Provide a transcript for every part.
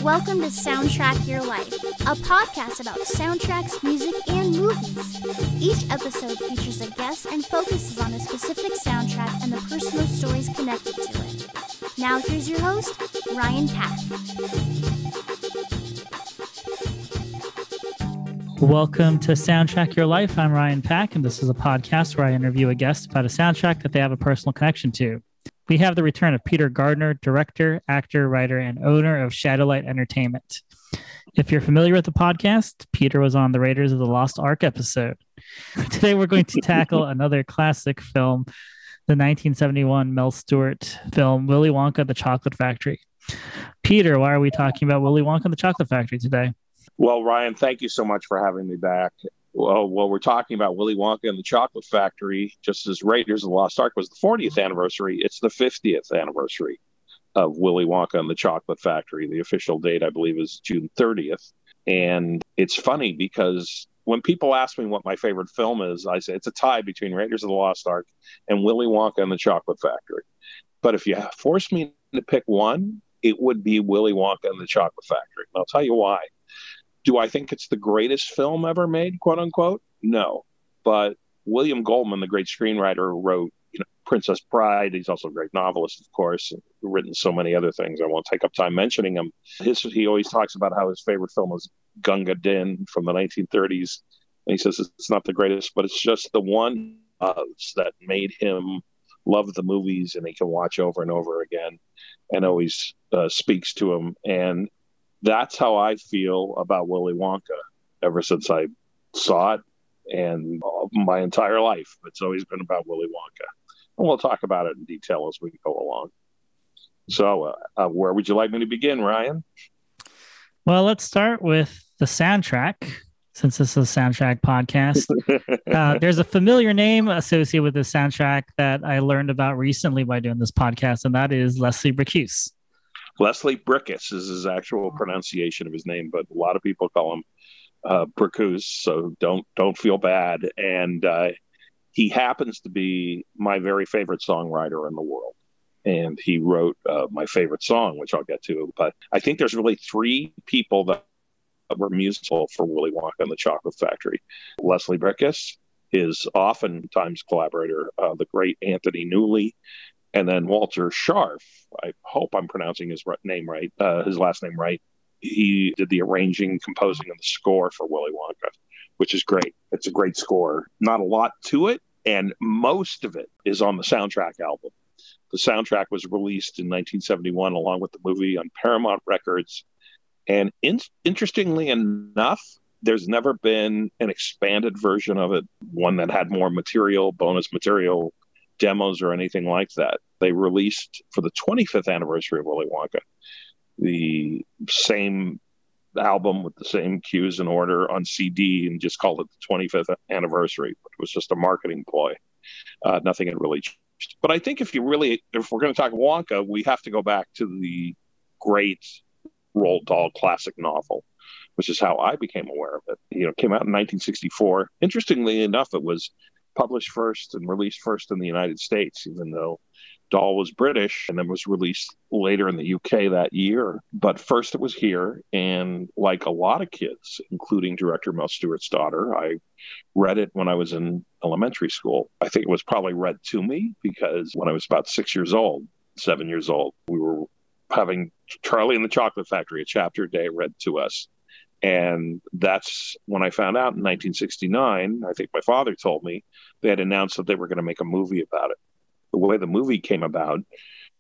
Welcome to Soundtrack Your Life, a podcast about soundtracks, music, and movies. Each episode features a guest and focuses on a specific soundtrack and the personal stories connected to it. Now here's your host, Ryan Pack. Welcome to Soundtrack Your Life. I'm Ryan Pack, and this is a podcast where I interview a guest about a soundtrack that they have a personal connection to. We have the return of Peter Gardner, director, actor, writer, and owner of Shadowlight Entertainment. If you're familiar with the podcast, Peter was on the Raiders of the Lost Ark episode. Today, we're going to tackle another classic film, the 1971 Mel Stuart film, Willy Wonka, the Chocolate Factory. Peter, why are we talking about Willy Wonka and the Chocolate Factory today? Well, Ryan, thank you so much for having me back. Well, we're talking about Willy Wonka and the Chocolate Factory, just as Raiders of the Lost Ark was the 40th anniversary. It's the 50th anniversary of Willy Wonka and the Chocolate Factory. The official date, I believe, is June 30th. And it's funny because when people ask me what my favorite film is, I say it's a tie between Raiders of the Lost Ark and Willy Wonka and the Chocolate Factory. But if you force me to pick one, it would be Willy Wonka and the Chocolate Factory. And I'll tell you why. Do I think it's the greatest film ever made, quote unquote? No. But William Goldman, the great screenwriter who wrote Princess Bride, he's also a great novelist, of course, and written so many other things. I won't take up time mentioning him. He always talks about how his favorite film was Gunga Din from the 1930s. And he says it's not the greatest, but it's just the one that made him love the movies and he can watch over and over again and always speaks to him. And that's how I feel about Willy Wonka ever since I saw it, and my entire life. It's always been about Willy Wonka. And we'll talk about it in detail as we go along. So where would you like me to begin, Ryan? Well, let's start with the soundtrack, since this is a soundtrack podcast. There's a familiar name associated with the soundtrack that I learned about recently by doing this podcast, and that is Leslie Bricusse. Leslie Bricusse is his actual pronunciation of his name, but a lot of people call him Bricusse, so don't feel bad. And he happens to be my very favorite songwriter in the world. And he wrote my favorite song, which I'll get to. But I think there's really three people that were musical for Willy Wonka and the Chocolate Factory. Leslie Bricusse, his oftentimes collaborator, the great Anthony Newley, and then Walter Scharf. I hope I'm pronouncing his name right, his last name right. He did the arranging, composing, and the score for Willy Wonka, which is great. It's a great score. Not a lot to it, and most of it is on the soundtrack album. The soundtrack was released in 1971 along with the movie on Paramount Records. And interestingly enough, there's never been an expanded version of it, one that had more material, bonus material, demos or anything like that. They released for the 25th anniversary of Willy Wonka the same album with the same cues and order on CD and just called it the 25th anniversary. It was just a marketing ploy. Nothing had really changed. But I think if we're going to talk Wonka, we have to go back to the great Roald Dahl classic novel, which is how I became aware of it. It came out in 1964. Interestingly enough, it was published first and released first in the United States, even though Dahl was British, and then was released later in the UK that year. But first it was here, and like a lot of kids, including director Mel Stuart's daughter, I read it when I was in elementary school. I think it was probably read to me because when I was about 7 years old, we were having Charlie and the Chocolate Factory, a chapter a day read to us. And that's when I found out in 1969, I think my father told me, they had announced that they were going to make a movie about it. The way the movie came about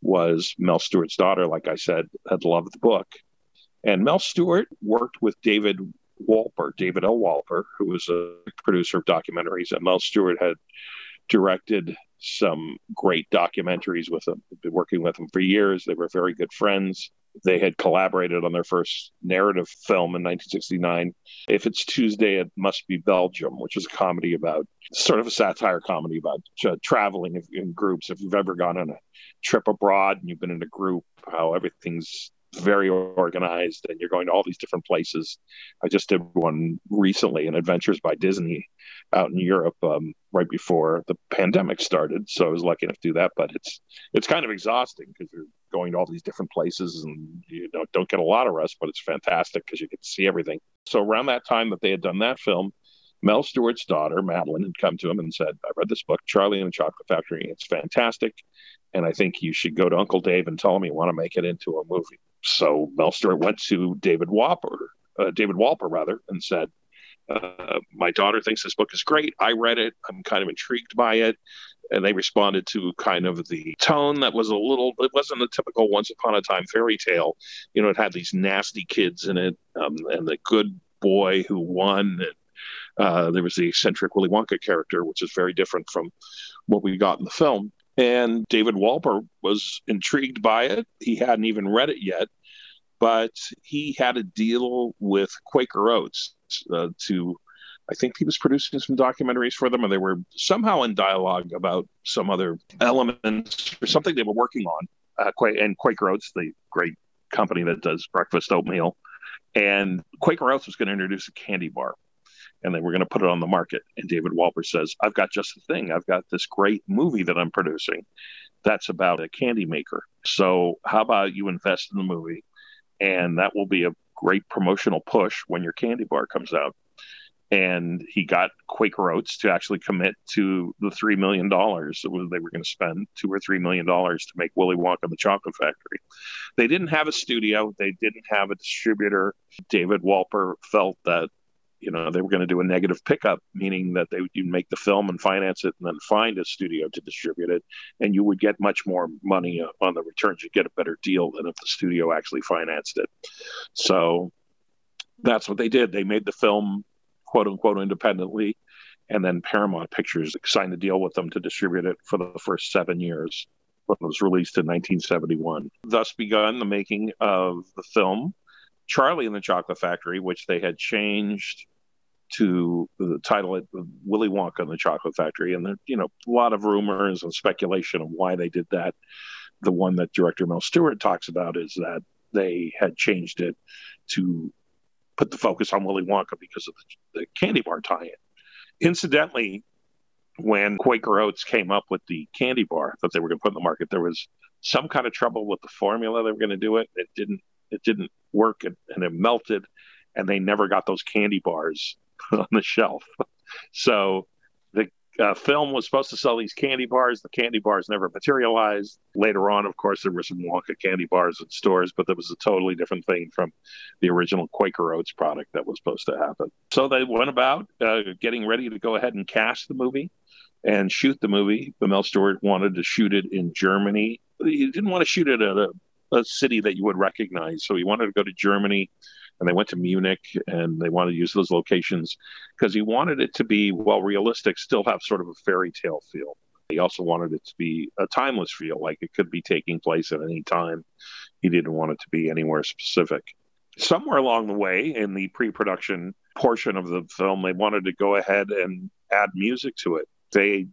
was Mel Stuart's daughter, like I said, had loved the book. And Mel Stuart worked with David L. Walper, who was a producer of documentaries. And Mel Stuart had directed some great documentaries with him. I've been working with him for years. They were very good friends. They had collaborated on their first narrative film in 1969. If It's Tuesday, It Must Be Belgium, which is a comedy about, sort of a satire comedy about traveling in groups. If you've ever gone on a trip abroad and you've been in a group, how everything's very organized, and you're going to all these different places. I just did one recently, an Adventures by Disney out in Europe, right before the pandemic started. So I was lucky enough to do that, but it's kind of exhausting because you're going to all these different places and you don't get a lot of rest, but it's fantastic because you get to see everything. So around that time that they had done that film, Mel Stuart's daughter, Madeline, had come to him and said, I read this book, Charlie and the Chocolate Factory. It's fantastic. And I think you should go to Uncle Dave and tell him you want to make it into a movie. So Mel Stuart went to David Walper, and said, my daughter thinks this book is great. I read it. I'm kind of intrigued by it. And they responded to kind of the tone that was it wasn't a typical Once Upon a Time fairy tale. It had these nasty kids in it, and the good boy who won. And there was the eccentric Willy Wonka character, which is very different from what we got in the film. And David Walper was intrigued by it. He hadn't even read it yet, but he had a deal with Quaker Oats I think he was producing some documentaries for them, and they were somehow in dialogue about some other elements or something they were working on. And Quaker Oats, the great company that does breakfast oatmeal, and Quaker Oats was going to introduce a candy bar, and they were going to put it on the market. And David Walper says, I've got just the thing. I've got this great movie that I'm producing that's about a candy maker. So how about you invest in the movie, and that will be a great promotional push when your candy bar comes out. And he got Quaker Oats to actually commit to the $3 million that they were going to spend, $2 or $3 million to make Willy Wonka and the Chocolate Factory. They didn't have a studio. They didn't have a distributor. David Walper felt that, they were going to do a negative pickup, meaning that you'd make the film and finance it and then find a studio to distribute it. And you would get much more money on the returns. You'd get a better deal than if the studio actually financed it. So that's what they did. They made the film, quote unquote, independently, and then Paramount Pictures signed a deal with them to distribute it for the first 7 years when it was released in 1971. Thus begun the making of the film Charlie and the Chocolate Factory, which they had changed to title it Willy Wonka and the Chocolate Factory. And there, a lot of rumors and speculation of why they did that. The one that director Mel Stuart talks about is that they had changed it to put the focus on Willy Wonka because of the candy bar tie-in. Incidentally, when Quaker Oats came up with the candy bar that they were going to put in the market, there was some kind of trouble with the formula they were going to do it. It didn't work, and it melted, and they never got those candy bars on the shelf. So the film was supposed to sell these candy bars. The candy bars never materialized. Later on, of course, there were some Wonka candy bars in stores, but that was a totally different thing from the original Quaker Oats product that was supposed to happen. So they went about getting ready to go ahead and cast the movie and shoot the movie. Mel Stuart wanted to shoot it in Germany. He didn't want to shoot it at a city that you would recognize. So he wanted to go to Germany, and they went to Munich, and they wanted to use those locations because he wanted it to be, while realistic, still have sort of a fairy tale feel. He also wanted it to be a timeless feel, like it could be taking place at any time. He didn't want it to be anywhere specific. Somewhere along the way in the pre-production portion of the film, they wanted to go ahead and add music to it. They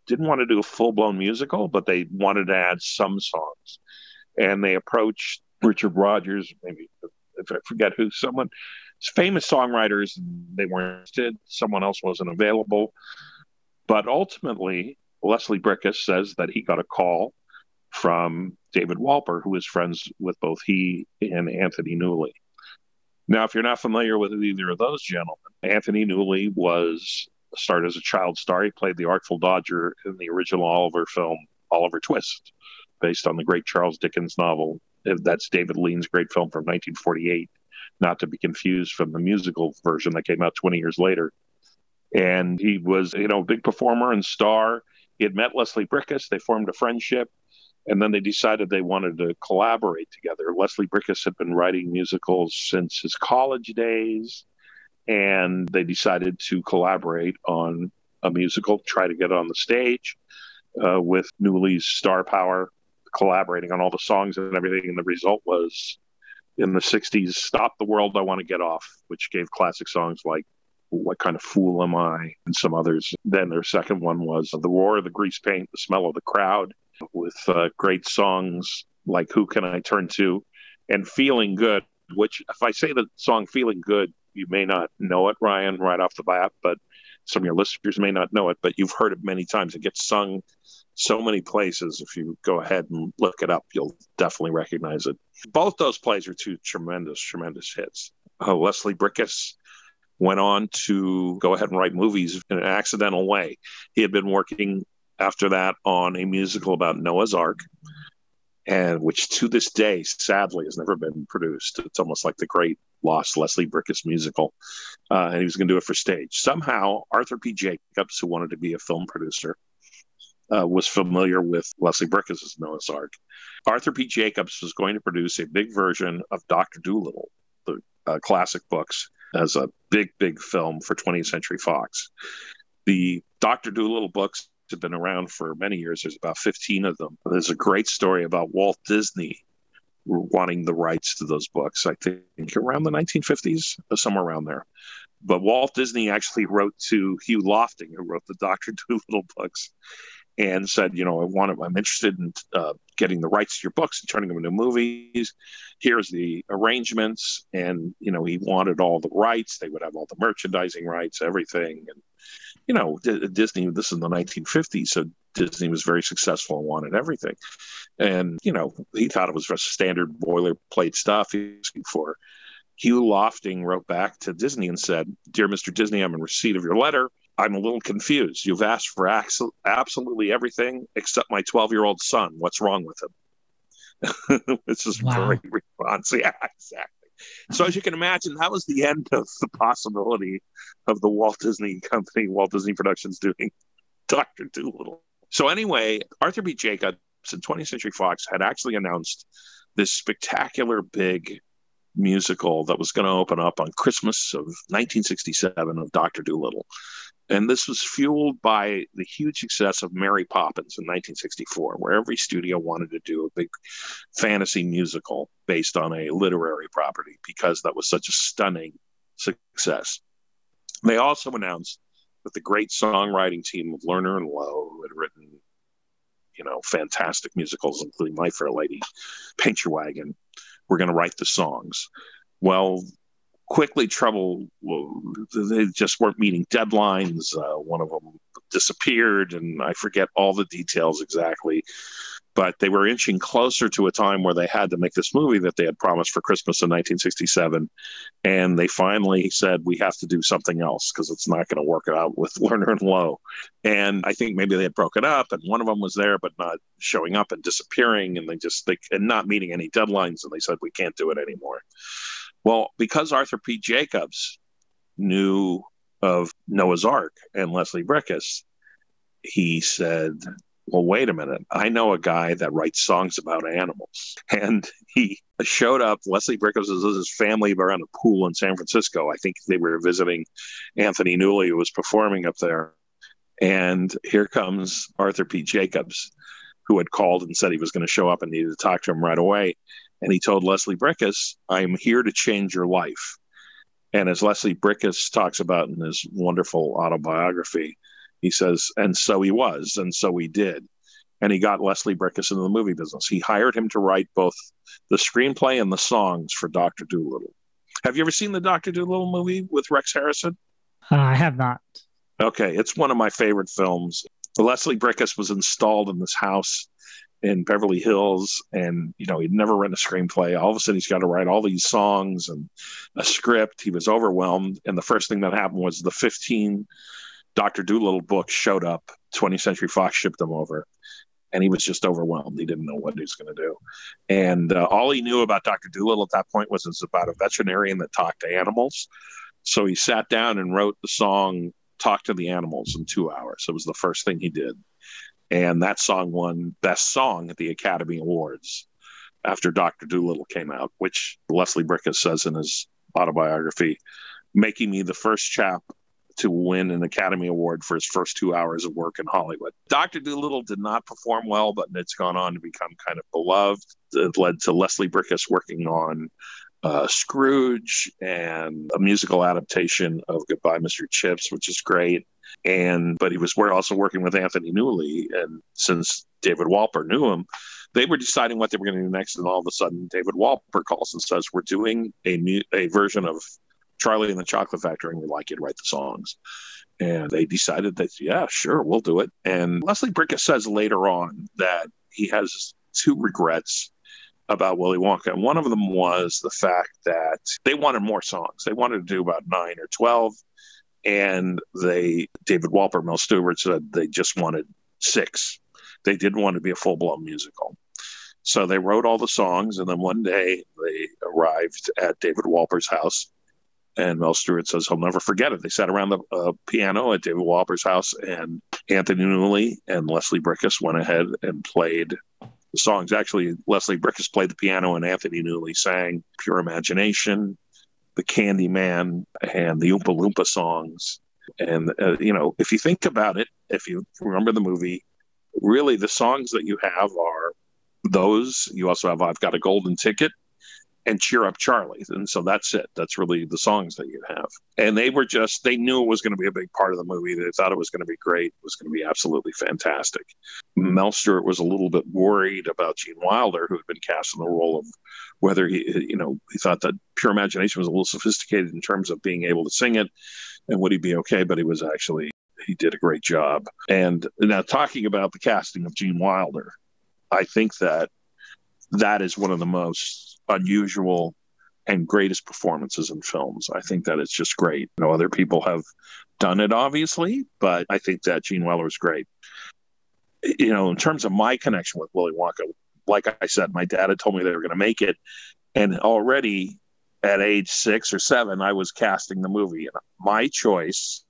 didn't want to do a full-blown musical, but they wanted to add some songs. And they approached Richard Rodgers, maybe, if I forget who, someone, famous songwriters. They weren't interested. Someone else wasn't available. But ultimately, Leslie Bricusse says that he got a call from David Walper, who is friends with both he and Anthony Newley. Now, if you're not familiar with either of those gentlemen, Anthony Newley started as a child star. He played the Artful Dodger in the original Oliver film, Oliver Twist, based on the great Charles Dickens novel. That's David Lean's great film from 1948, not to be confused from the musical version that came out 20 years later. And he was, a big performer and star. He had met Leslie Bricusse. They formed a friendship, and then they decided they wanted to collaborate together. Leslie Bricusse had been writing musicals since his college days, and they decided to collaborate on a musical, try to get it on the stage with Newley's star power, collaborating on all the songs and everything. And the result was, in the 60s, Stop the World, I Want to Get Off, which gave classic songs like What Kind of Fool Am I, and some others. Then their second one was The Roar of the Grease Paint, The Smell of the Crowd, with great songs like Who Can I Turn To, And Feeling Good, which if I say the song Feeling Good, you may not know it, Ryan, right off the bat, but some of your listeners may not know it, but you've heard it many times. It gets sung so many places. If you go ahead and look it up, you'll definitely recognize it. Both those plays are two tremendous, tremendous hits. Leslie Bricusse went on to go ahead and write movies in an accidental way. He had been working after that on a musical about Noah's Ark, and which to this day, sadly, has never been produced. It's almost like the great lost Leslie Bricusse musical. And he was going to do it for stage. Somehow, Arthur P. Jacobs, who wanted to be a film producer, was familiar with Leslie Bricusse's Noah's Ark. Arthur P. Jacobs was going to produce a big version of Dr. Doolittle, the classic books, as a big, big film for 20th Century Fox. The Dr. Doolittle books have been around for many years. There's about 15 of them. There's a great story about Walt Disney wanting the rights to those books, I think around the 1950s, somewhere around there. But Walt Disney actually wrote to Hugh Lofting, who wrote the Dr. Doolittle books, and said, I'm interested in getting the rights to your books and turning them into movies. Here's the arrangements. And, he wanted all the rights. They would have all the merchandising rights, everything. And, Disney, this is in the 1950s, so Disney was very successful and wanted everything. And, he thought it was just standard boilerplate stuff for. Hugh Lofting wrote back to Disney and said, "Dear Mr. Disney, I'm in receipt of your letter. I'm a little confused. You've asked for absolutely everything except my 12-year-old son. What's wrong with him?" This is a great response. Yeah, exactly. So as you can imagine, that was the end of the possibility of the Walt Disney Company, Walt Disney Productions, doing Dr. Doolittle. So anyway, Arthur B. Jacobs and 20th Century Fox had actually announced this spectacular big musical that was going to open up on Christmas of 1967 of Dr. Doolittle. And this was fueled by the huge success of Mary Poppins in 1964, where every studio wanted to do a big fantasy musical based on a literary property because that was such a stunning success. They also announced that the great songwriting team of Lerner and Loewe, who had written, fantastic musicals, including My Fair Lady, Paint Your Wagon, were going to write the songs. Well, quickly they just weren't meeting deadlines. One of them disappeared, and I forget all the details exactly, but they were inching closer to a time where they had to make this movie that they had promised for Christmas in 1967. And they finally said, we have to do something else because it's not going to work out with Lerner and Loewe. And I think maybe they had broken up, and one of them was there, but not showing up and disappearing. And and not meeting any deadlines. And they said, we can't do it anymore. Well, because Arthur P. Jacobs knew of Noah's Ark and Leslie Bricusse, he said, well, wait a minute. I know a guy that writes songs about animals. And he showed up. Leslie Bricusse was his family around a pool in San Francisco. I think they were visiting Anthony Newley, who was performing up there. And here comes Arthur P. Jacobs, who had called and said he was going to show up and needed to talk to him right away. And he told Leslie Bricusse, I'm here to change your life. And as Leslie Bricusse talks about in his wonderful autobiography, he says, and so he was, and so he did. And he got Leslie Bricusse into the movie business. He hired him to write both the screenplay and the songs for Dr. Doolittle. Have you ever seen the Dr. Doolittle movie with Rex Harrison? I have not. Okay, it's one of my favorite films. Leslie Bricusse was installed in this house in Beverly Hills, and he'd never written a screenplay. All of a sudden, he's got to write all these songs and a script. He was overwhelmed, and the first thing that happened was the 15 Dr. Doolittle books showed up. 20th Century Fox shipped them over, and he was just overwhelmed. He didn't know what he was going to do, and all he knew about Dr. Doolittle at that point was it's about a veterinarian that talked to animals. So he sat down and wrote the song "Talk to the Animals" in 2 hours. It was the first thing he did. And that song won Best Song at the Academy Awards after Dr. Doolittle came out, which Leslie Bricusse says in his autobiography, making me the first chap to win an Academy Award for his first 2 hours of work in Hollywood. Dr. Doolittle did not perform well, but it's gone on to become kind of beloved. It led to Leslie Bricusse working on Scrooge and a musical adaptation of Goodbye, Mr. Chips, which is great. But he was also working with Anthony Newley, and since David Walper knew him, They were deciding what they were going to do next, and all of a sudden, David Walper calls and says, "We're doing a version of Charlie and the Chocolate Factory, and we'd like you to write the songs." And they decided that, yeah, sure, we'll do it. And Leslie Bricusse says later on that he has two regrets about Willy Wonka. And one of them was the fact that they wanted more songs. They wanted to do about 9 or 12. And David Walper, Mel Stuart said they just wanted 6. They didn't want to be a full-blown musical. So they wrote all the songs. And then one day they arrived at David Walper's house. And Mel Stuart says he'll never forget it. They sat around the piano at David Walper's house, and Anthony Newley and Leslie Bricusse went ahead and played the songs. Actually, Leslie Bricusse played the piano, and Anthony Newley sang Pure Imagination, The Candy Man, and the Oompa Loompa songs. And, if you think about it, if you remember the movie, really the songs that you have are those. You also have I've Got a Golden Ticket and Cheer Up Charlie. And so that's it. That's really the songs that you have. And they knew it was going to be a big part of the movie. They thought it was going to be great. It was going to be absolutely fantastic. Mel Stuart was a little bit worried about Gene Wilder, who had been cast in the role of whether he thought that Pure Imagination was a little sophisticated in terms of being able to sing it. And would he be okay? But he did a great job. And now talking about the casting of Gene Wilder, I think that is one of the most unusual and greatest performances in films. I think that it's just great. Other people have done it, obviously, but I think that Gene Wilder is great. In terms of my connection with Willy Wonka, like I said, my dad had told me they were going to make it, and already at age 6 or 7, I was casting the movie. And my choice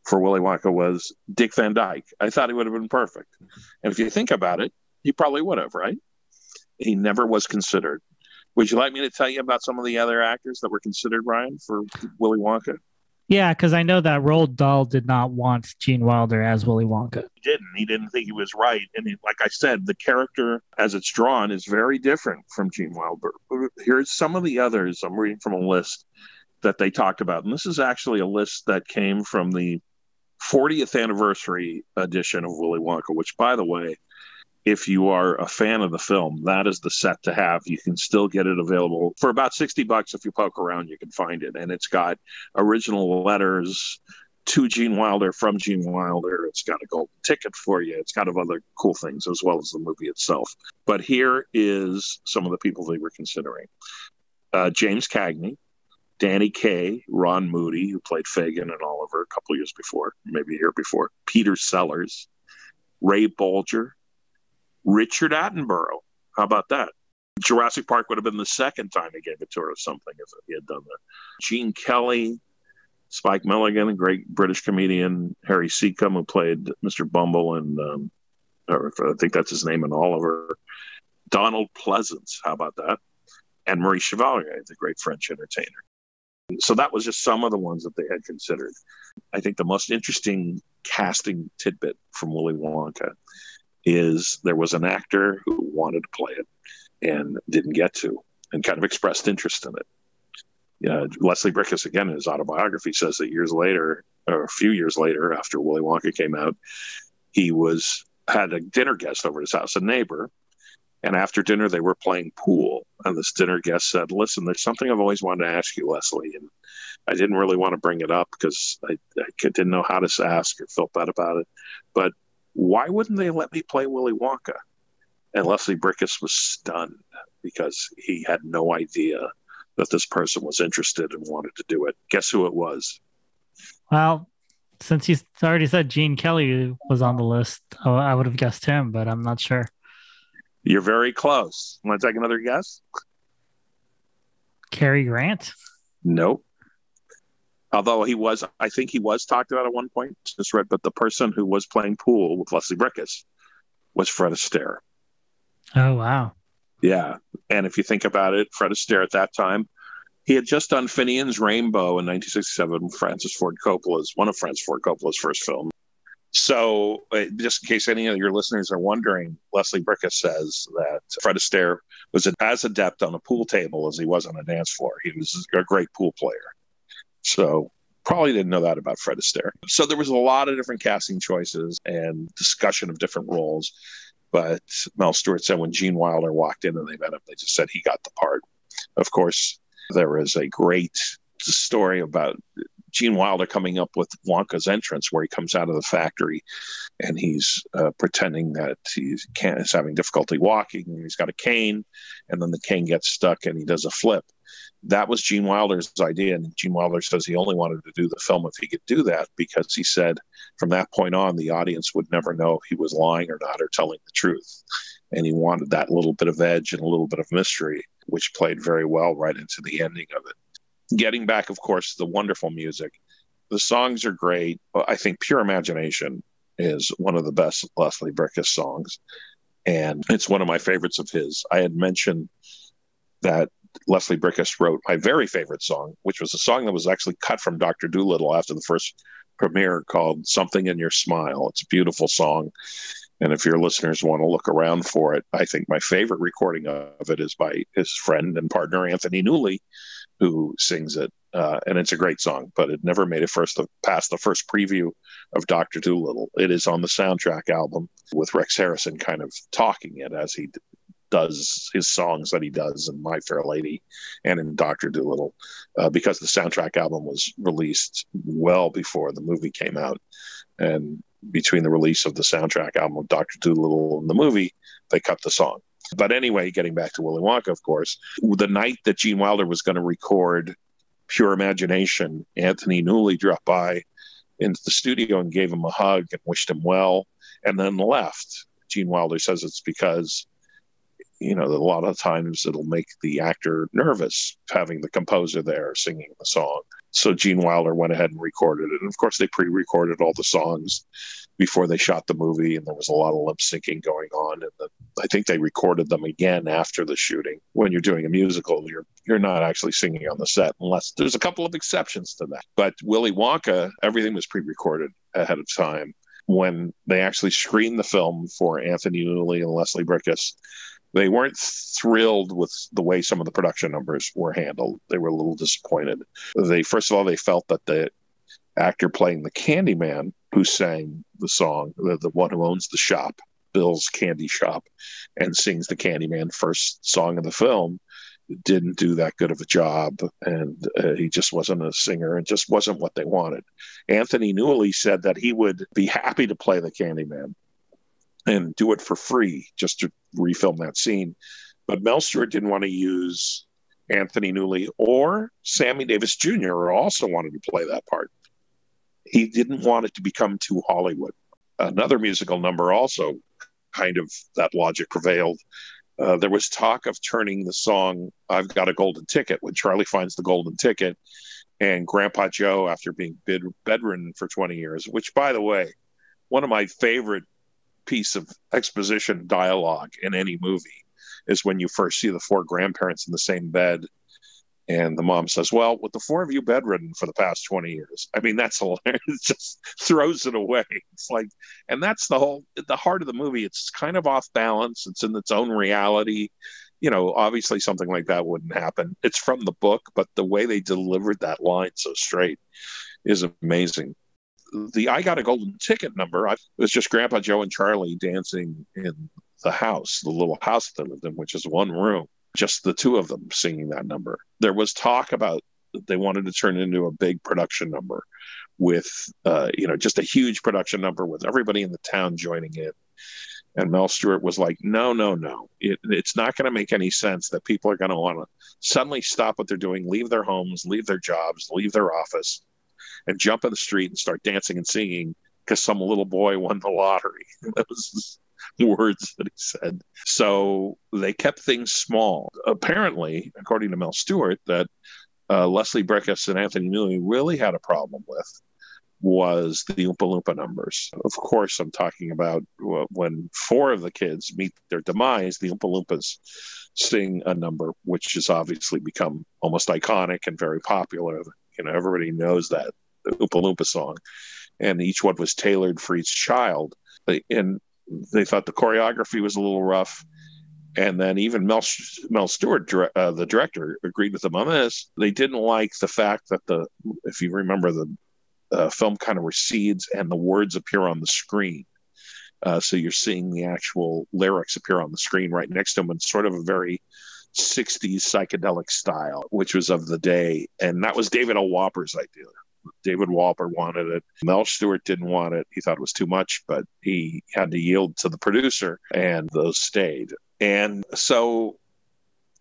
for Willy Wonka was Dick Van Dyke. I thought he would have been perfect. And if you think about it, he probably would have, right? He never was considered. Would you like me to tell you about some of the other actors that were considered, Ryan, for Willy Wonka? Yeah, because I know that Roald Dahl did not want Gene Wilder as Willy Wonka. He didn't think he was right. And like I said, the character as it's drawn is very different from Gene Wilder. Here's some of the others. I'm reading from a list that they talked about. And this is actually a list that came from the 40th anniversary edition of Willy Wonka, which, by the way, if you are a fan of the film, that is the set to have. You can still get it available for about $60. If you poke around, you can find it. And it's got original letters to Gene Wilder, from Gene Wilder. It's got a golden ticket for you. It's got other cool things as well as the movie itself. But here is some of the people they were considering. James Cagney, Danny Kaye, Ron Moody, who played Fagin and Oliver a couple years before, maybe a year before, Peter Sellers, Ray Bolger, Richard Attenborough. How about that? Jurassic Park would have been the second time he gave a tour of something if he had done that. Gene Kelly, Spike Milligan, a great British comedian, Harry Seacombe, who played Mr. Bumble, and I think that's his name in Oliver. Donald Pleasance, how about that? And Maurice Chevalier, the great French entertainer. So that was just some of the ones that they had considered. I think the most interesting casting tidbit from Willy Wonka is there was an actor who wanted to play it and didn't get to, and kind of expressed interest in it. Leslie Bricusse, again, in his autobiography, says that years later, or a few years later, after Willy Wonka came out, he had a dinner guest over at his house, a neighbor, and after dinner they were playing pool, and this dinner guest said, "Listen, there's something I've always wanted to ask you, Leslie, and I didn't really want to bring it up because I didn't know how to ask or felt bad about it, but why wouldn't they let me play Willy Wonka?" And Leslie Bricusse was stunned because he had no idea that this person was interested and wanted to do it. Guess who it was? Well, since he's already said Gene Kelly was on the list, I would have guessed him, but I'm not sure. You're very close. Want to take another guess? Cary Grant? Nope. Although I think he was talked about at one point, just read, but the person who was playing pool with Leslie Bricusse was Fred Astaire. Oh, wow. Yeah. And if you think about it, Fred Astaire at that time, he had just done Finian's Rainbow in 1967, one of Francis Ford Coppola's first films. So just in case any of your listeners are wondering, Leslie Bricusse says that Fred Astaire was as adept on a pool table as he was on a dance floor. He was a great pool player. So probably didn't know that about Fred Astaire. So there was a lot of different casting choices and discussion of different roles. But Mel Stuart said when Gene Wilder walked in and they met him, they just said he got the part. Of course, there is a great story about Gene Wilder coming up with Wonka's entrance, where he comes out of the factory and he's pretending that he's having difficulty walking, and he's got a cane, and then the cane gets stuck and he does a flip. That was Gene Wilder's idea, and Gene Wilder says he only wanted to do the film if he could do that, because he said from that point on the audience would never know if he was lying or not, or telling the truth. And he wanted that little bit of edge and a little bit of mystery, which played very well right into the ending of it. Getting back, of course, the wonderful music. The songs are great. I think Pure Imagination is one of the best Leslie Bricusse songs, and it's one of my favorites of his. I had mentioned that Leslie Bricusse wrote my very favorite song, which was a song that was actually cut from Dr. Doolittle after the first premiere, called Something in Your Smile. It's a beautiful song, and if your listeners want to look around for it, I think my favorite recording of it is by his friend and partner, Anthony Newley, who sings it. And it's a great song, but it never made it past the first preview of Dr. Doolittle. It is on the soundtrack album with Rex Harrison kind of talking it as he does his songs that he does in My Fair Lady and in Dr. Doolittle, because the soundtrack album was released well before the movie came out. And between the release of the soundtrack album of Dr. Doolittle and the movie, they cut the song. But anyway, getting back to Willy Wonka, of course, the night that Gene Wilder was going to record Pure Imagination, Anthony Newley dropped by into the studio and gave him a hug and wished him well, and then left. Gene Wilder says it's because, a lot of times it'll make the actor nervous having the composer there singing the song. So Gene Wilder went ahead and recorded it. And of course, they pre-recorded all the songs before they shot the movie, and there was a lot of lip syncing going on. And I think they recorded them again after the shooting. When you're doing a musical, you're not actually singing on the set, unless there's a couple of exceptions to that. But Willy Wonka, everything was pre-recorded ahead of time. When they actually screened the film for Anthony Newley and Leslie Bricusse, they weren't thrilled with the way some of the production numbers were handled. They were a little disappointed. First of all, they felt that the actor playing the Candyman, who sang the song, the one who owns the shop, Bill's Candy Shop, and sings the Candyman first song of the film, didn't do that good of a job, and he just wasn't a singer, and just wasn't what they wanted. Anthony Newley said that he would be happy to play the Candyman and do it for free just to refilm that scene. But Mel Stuart didn't want to use Anthony Newley, or Sammy Davis Jr. also wanted to play that part. He didn't want it to become too Hollywood. Another musical number also, kind of that logic prevailed. There was talk of turning the song I've Got a Golden Ticket, when Charlie finds the golden ticket, and Grandpa Joe, after being bedridden for 20 years, which, by the way, one of my favorite piece of exposition dialogue in any movie is when you first see the four grandparents in the same bed, and the mom says, well, with the four of you bedridden for the past 20 years. I mean, that's hilarious. It just throws it away. It's like, and that's the heart of the movie. It's kind of off balance. It's in its own reality. Obviously something like that wouldn't happen. It's from the book, but the way they delivered that line so straight is amazing. The I Got a Golden Ticket number, it was just Grandpa Joe and Charlie dancing in the house, the little house that they lived in, which is one room, just the two of them singing that number. There was talk about they wanted to turn it into a big production number with, just a huge production number with everybody in the town joining in. And Mel Stuart was like, no. It's not going to make any sense that people are going to want to suddenly stop what they're doing, leave their homes, leave their jobs, leave their office, and jump in the street and start dancing and singing because some little boy won the lottery. That was the words that he said. So they kept things small. Apparently, according to Mel Stuart, that Leslie Bricusse and Anthony Newley really had a problem with was the Oompa Loompa numbers. Of course, I'm talking about when four of the kids meet their demise, the Oompa Loompas sing a number which has obviously become almost iconic and very popular. Everybody knows that, the Oompa Loompa song, and each one was tailored for each child. And they thought the choreography was a little rough. And then even Mel Stuart, the director, agreed with them on this. They didn't like the fact that if you remember, the film kind of recedes and the words appear on the screen. So you're seeing the actual lyrics appear on the screen right next to them in sort of a very 60s psychedelic style, which was of the day. And that was David L. Whopper's idea. David Walper wanted it. Mel Stuart didn't want it. He thought it was too much, but he had to yield to the producer, and those stayed. And so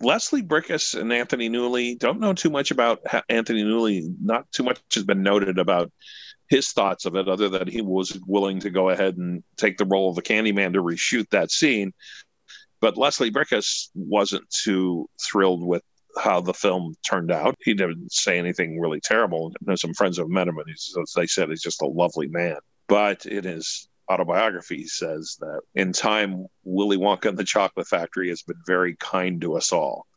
Leslie Bricusse and Anthony Newley, don't know too much about Anthony Newley. Not too much has been noted about his thoughts of it, other than he was willing to go ahead and take the role of the Candyman to reshoot that scene. But Leslie Bricusse wasn't too thrilled with how the film turned out. He didn't say anything really terrible. I know some friends have met him, and they said he's just a lovely man. But in his autobiography, he says that in time, Willy Wonka and the Chocolate Factory has been very kind to us all.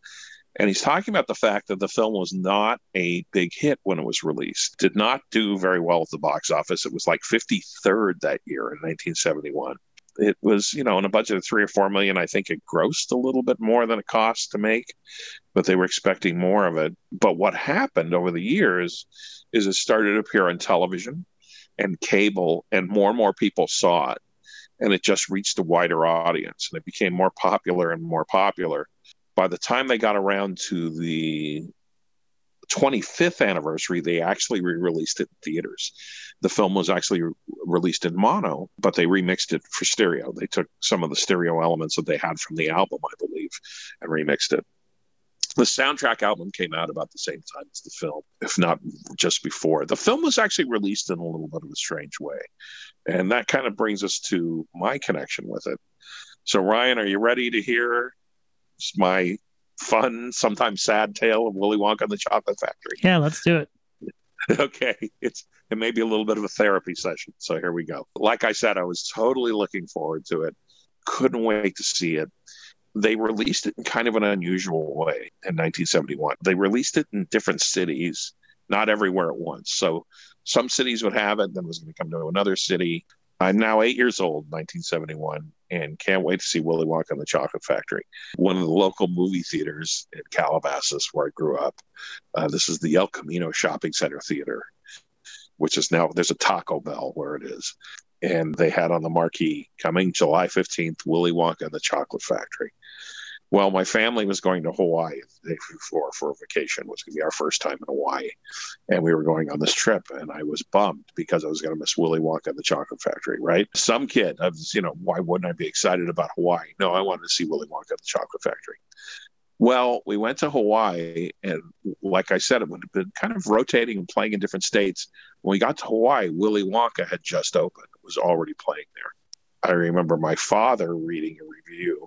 And he's talking about the fact that the film was not a big hit when it was released. Did not do very well at the box office. It was like 53rd that year in 1971. It was, in a budget of $3 or $4 million. I think it grossed a little bit more than it cost to make, but they were expecting more of it. But what happened over the years is it started to appear on television and cable, and more people saw it. And it just reached a wider audience, and it became more popular and more popular. By the time they got around to the 25th anniversary, they actually re-released it in theaters. The film was actually released in mono, but they remixed it for stereo. They took some of the stereo elements that they had from the album, I believe, and remixed it. The soundtrack album came out about the same time as the film, if not just before. The film was actually released in a little bit of a strange way. And that kind of brings us to my connection with it. So, Ryan, are you ready to hear my fun, sometimes sad tale of Willy Wonka and the Chocolate Factory? Yeah, let's do it. Okay. It may be a little bit of a therapy session. So here we go. Like I said, I was totally looking forward to it. Couldn't wait to see it. They released it in kind of an unusual way in 1971. They released it in different cities, not everywhere at once. So some cities would have it, then it was going to come to another city. I'm now 8 years old, 1971, and can't wait to see Willy Wonka and the Chocolate Factory. One of the local movie theaters in Calabasas, where I grew up, this is the El Camino Shopping Center Theater, which is now, there's a Taco Bell where it is. And they had on the marquee, coming July 15th, Willy Wonka and the Chocolate Factory. Well, my family was going to Hawaii the day before for a vacation. It was going to be our first time in Hawaii. And we were going on this trip, and I was bummed because I was going to miss Willy Wonka and the Chocolate Factory, right? Some kid, why wouldn't I be excited about Hawaii? No, I wanted to see Willy Wonka and the Chocolate Factory. Well, we went to Hawaii, and like I said, it would have been kind of rotating and playing in different states. When we got to Hawaii, Willy Wonka had just opened. It was already playing there. I remember my father reading a review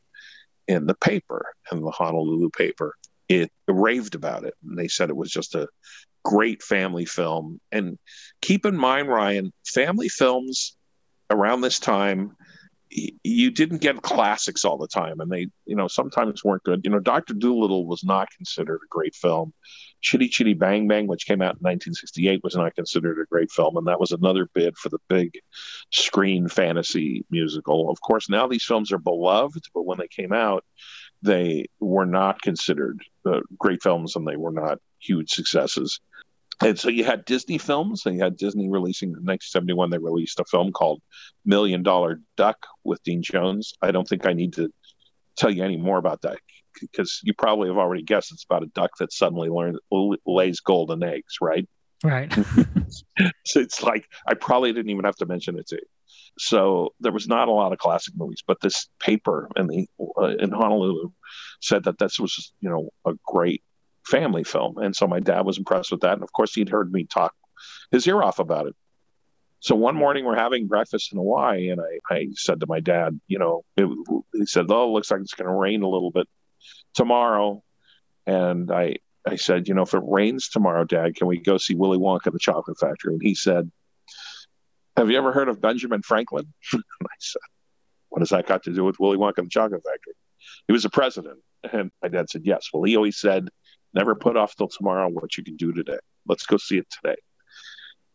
in the paper, in the Honolulu paper. It raved about it, and they said it was just a great family film. And keep in mind, Ryan, family films around this time, you didn't get classics all the time, and they, sometimes weren't good. Dr. Doolittle was not considered a great film. Chitty Chitty Bang Bang, which came out in 1968, was not considered a great film, and that was another bid for the big screen fantasy musical. Of course, now these films are beloved, but when they came out, they were not considered great films, and they were not huge successes. And so you had Disney films, and you had Disney releasing in 1971. They released a film called $1 Million Duck with Dean Jones. I don't think I need to tell you any more about that, because you probably have already guessed it's about a duck that suddenly lays golden eggs, right? Right. So it's like, I probably didn't even have to mention it to you. So there was not a lot of classic movies, but this paper in Honolulu said that this was, a great family film. And so my dad was impressed with that. And of course, he'd heard me talk his ear off about it. So one morning we're having breakfast in Hawaii, and I said to my dad, he said, "Oh, it looks like it's going to rain a little bit tomorrow." And I said, "If it rains tomorrow, Dad, can we go see Willy Wonka and the Chocolate Factory?" And he said, "Have you ever heard of Benjamin Franklin?" And I said, "What has that got to do with Willy Wonka and the Chocolate Factory?" He was the president. And my dad said, "Yes." Well, he always said, "Never put off till tomorrow what you can do today. Let's go see it today."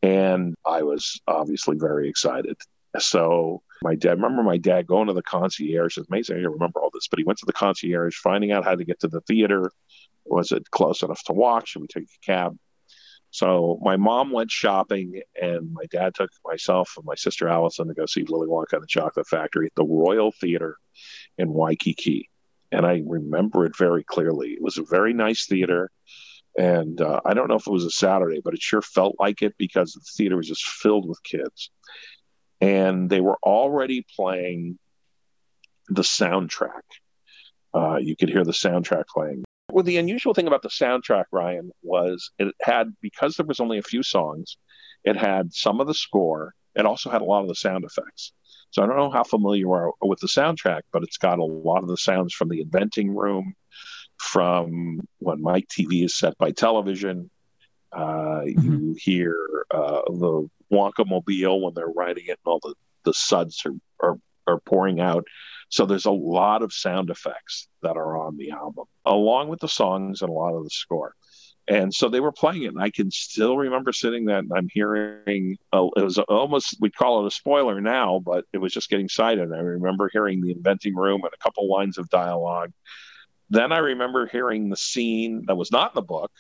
And I was obviously very excited. So I remember my dad going to the concierge. It's amazing I remember all this, but he went to the concierge, finding out how to get to the theater. Was it close enough to walk? Should we take a cab? So my mom went shopping, and my dad took myself and my sister Allison to go see Willy Wonka and the Chocolate Factory at the Royal Theater in Waikiki. And I remember it very clearly. It was a very nice theater. And I don't know if it was a Saturday, but it sure felt like it because the theater was just filled with kids. And they were already playing the soundtrack. You could hear the soundtrack playing. Well, the unusual thing about the soundtrack, Ryan, was it had, because there was only a few songs, it had some of the score. It also had a lot of the sound effects. So I don't know how familiar you are with the soundtrack, but it's got a lot of the sounds from the inventing room, from when Mike TV is set by television. You hear the Wonka-mobile when they're riding it and all the suds are pouring out. So there's a lot of sound effects that are on the album, along with the songs and a lot of the score. And so they were playing it, and I can still remember sitting there, and I'm hearing, it was almost, we'd call it a spoiler now, but it was just getting cited. I remember hearing the inventing room and a couple lines of dialogue. Then I remember hearing the scene that was not in the book,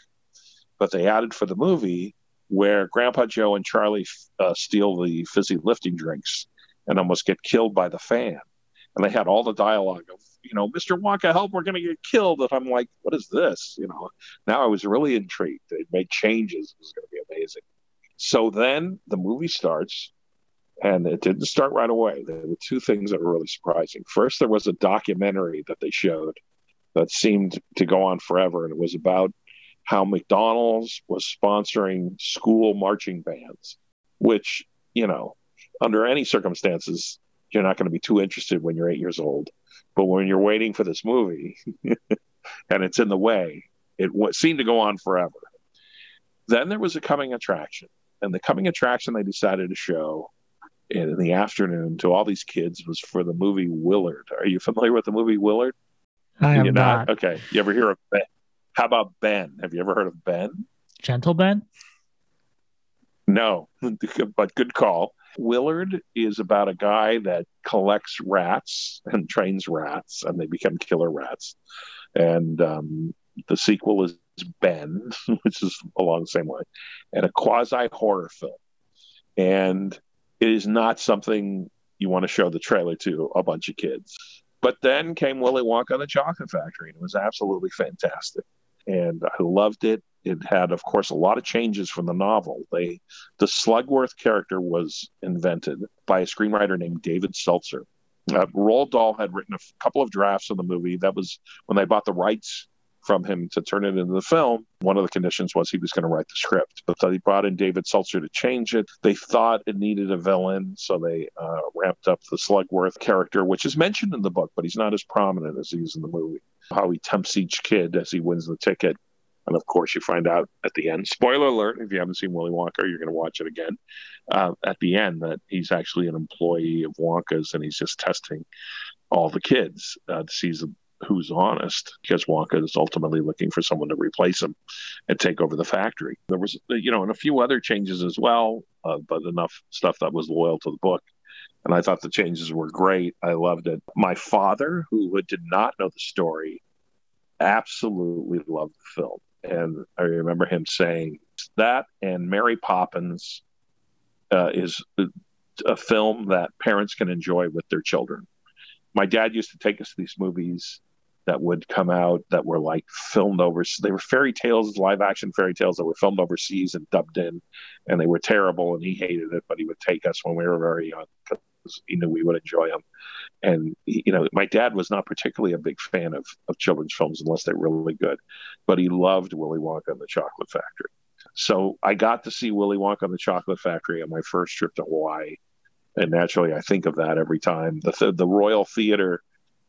but they added for the movie, where Grandpa Joe and Charlie steal the fizzy lifting drinks and almost get killed by the fan. And they had all the dialogue of, Mr. Wonka, help, we're going to get killed. And I'm like, what is this? Now I was really intrigued. They made changes. It was going to be amazing. So then the movie starts, and it didn't start right away. There were two things that were really surprising. First, there was a documentary that they showed that seemed to go on forever. And it was about how McDonald's was sponsoring school marching bands, which, under any circumstances, you're not going to be too interested when you're 8 years old. But when you're waiting for this movie and it's in the way, it seemed to go on forever. Then there was a coming attraction. And the coming attraction they decided to show in the afternoon to all these kids was for the movie Willard. Are you familiar with the movie Willard? I am not. Okay. You ever hear of Ben? How about Ben? Have you ever heard of Ben? Gentle Ben? No, but good call. Willard is about a guy that collects rats and trains rats, and they become killer rats. And the sequel is Ben, which is along the same line, and a quasi-horror film. And it is not something you want to show the trailer to a bunch of kids. But then came Willy Wonka and the Chocolate Factory, and it was absolutely fantastic. And I loved it. It had, of course, a lot of changes from the novel. The Slugworth character was invented by a screenwriter named David Seltzer. Roald Dahl had written a couple of drafts of the movie. That was when they bought the rights from him to turn it into the film. One of the conditions was he was going to write the script. But they brought in David Seltzer to change it. They thought it needed a villain, so they ramped up the Slugworth character, which is mentioned in the book, but he's not as prominent as he is in the movie. How he tempts each kid as he wins the ticket. And of course, you find out at the end, spoiler alert, if you haven't seen Willy Wonka, you're going to watch it again, at the end, that he's actually an employee of Wonka's, and he's just testing all the kids to see who's honest, because Wonka is ultimately looking for someone to replace him and take over the factory. There was, and a few other changes as well, but enough stuff that was loyal to the book. And I thought the changes were great. I loved it. My father, who did not know the story, absolutely loved the film. And I remember him saying that, and Mary Poppins is a film that parents can enjoy with their children. My dad used to take us to these movies that would come out that were like filmed overseas. They were fairy tales, live action fairy tales that were filmed overseas and dubbed in, and they were terrible, and he hated it, but he would take us when we were very young because he knew we would enjoy them. And, my dad was not particularly a big fan of children's films unless they're really good, but he loved Willy Wonka and the Chocolate Factory. So I got to see Willy Wonka and the Chocolate Factory on my first trip to Hawaii. And naturally, I think of that every time. The Royal Theater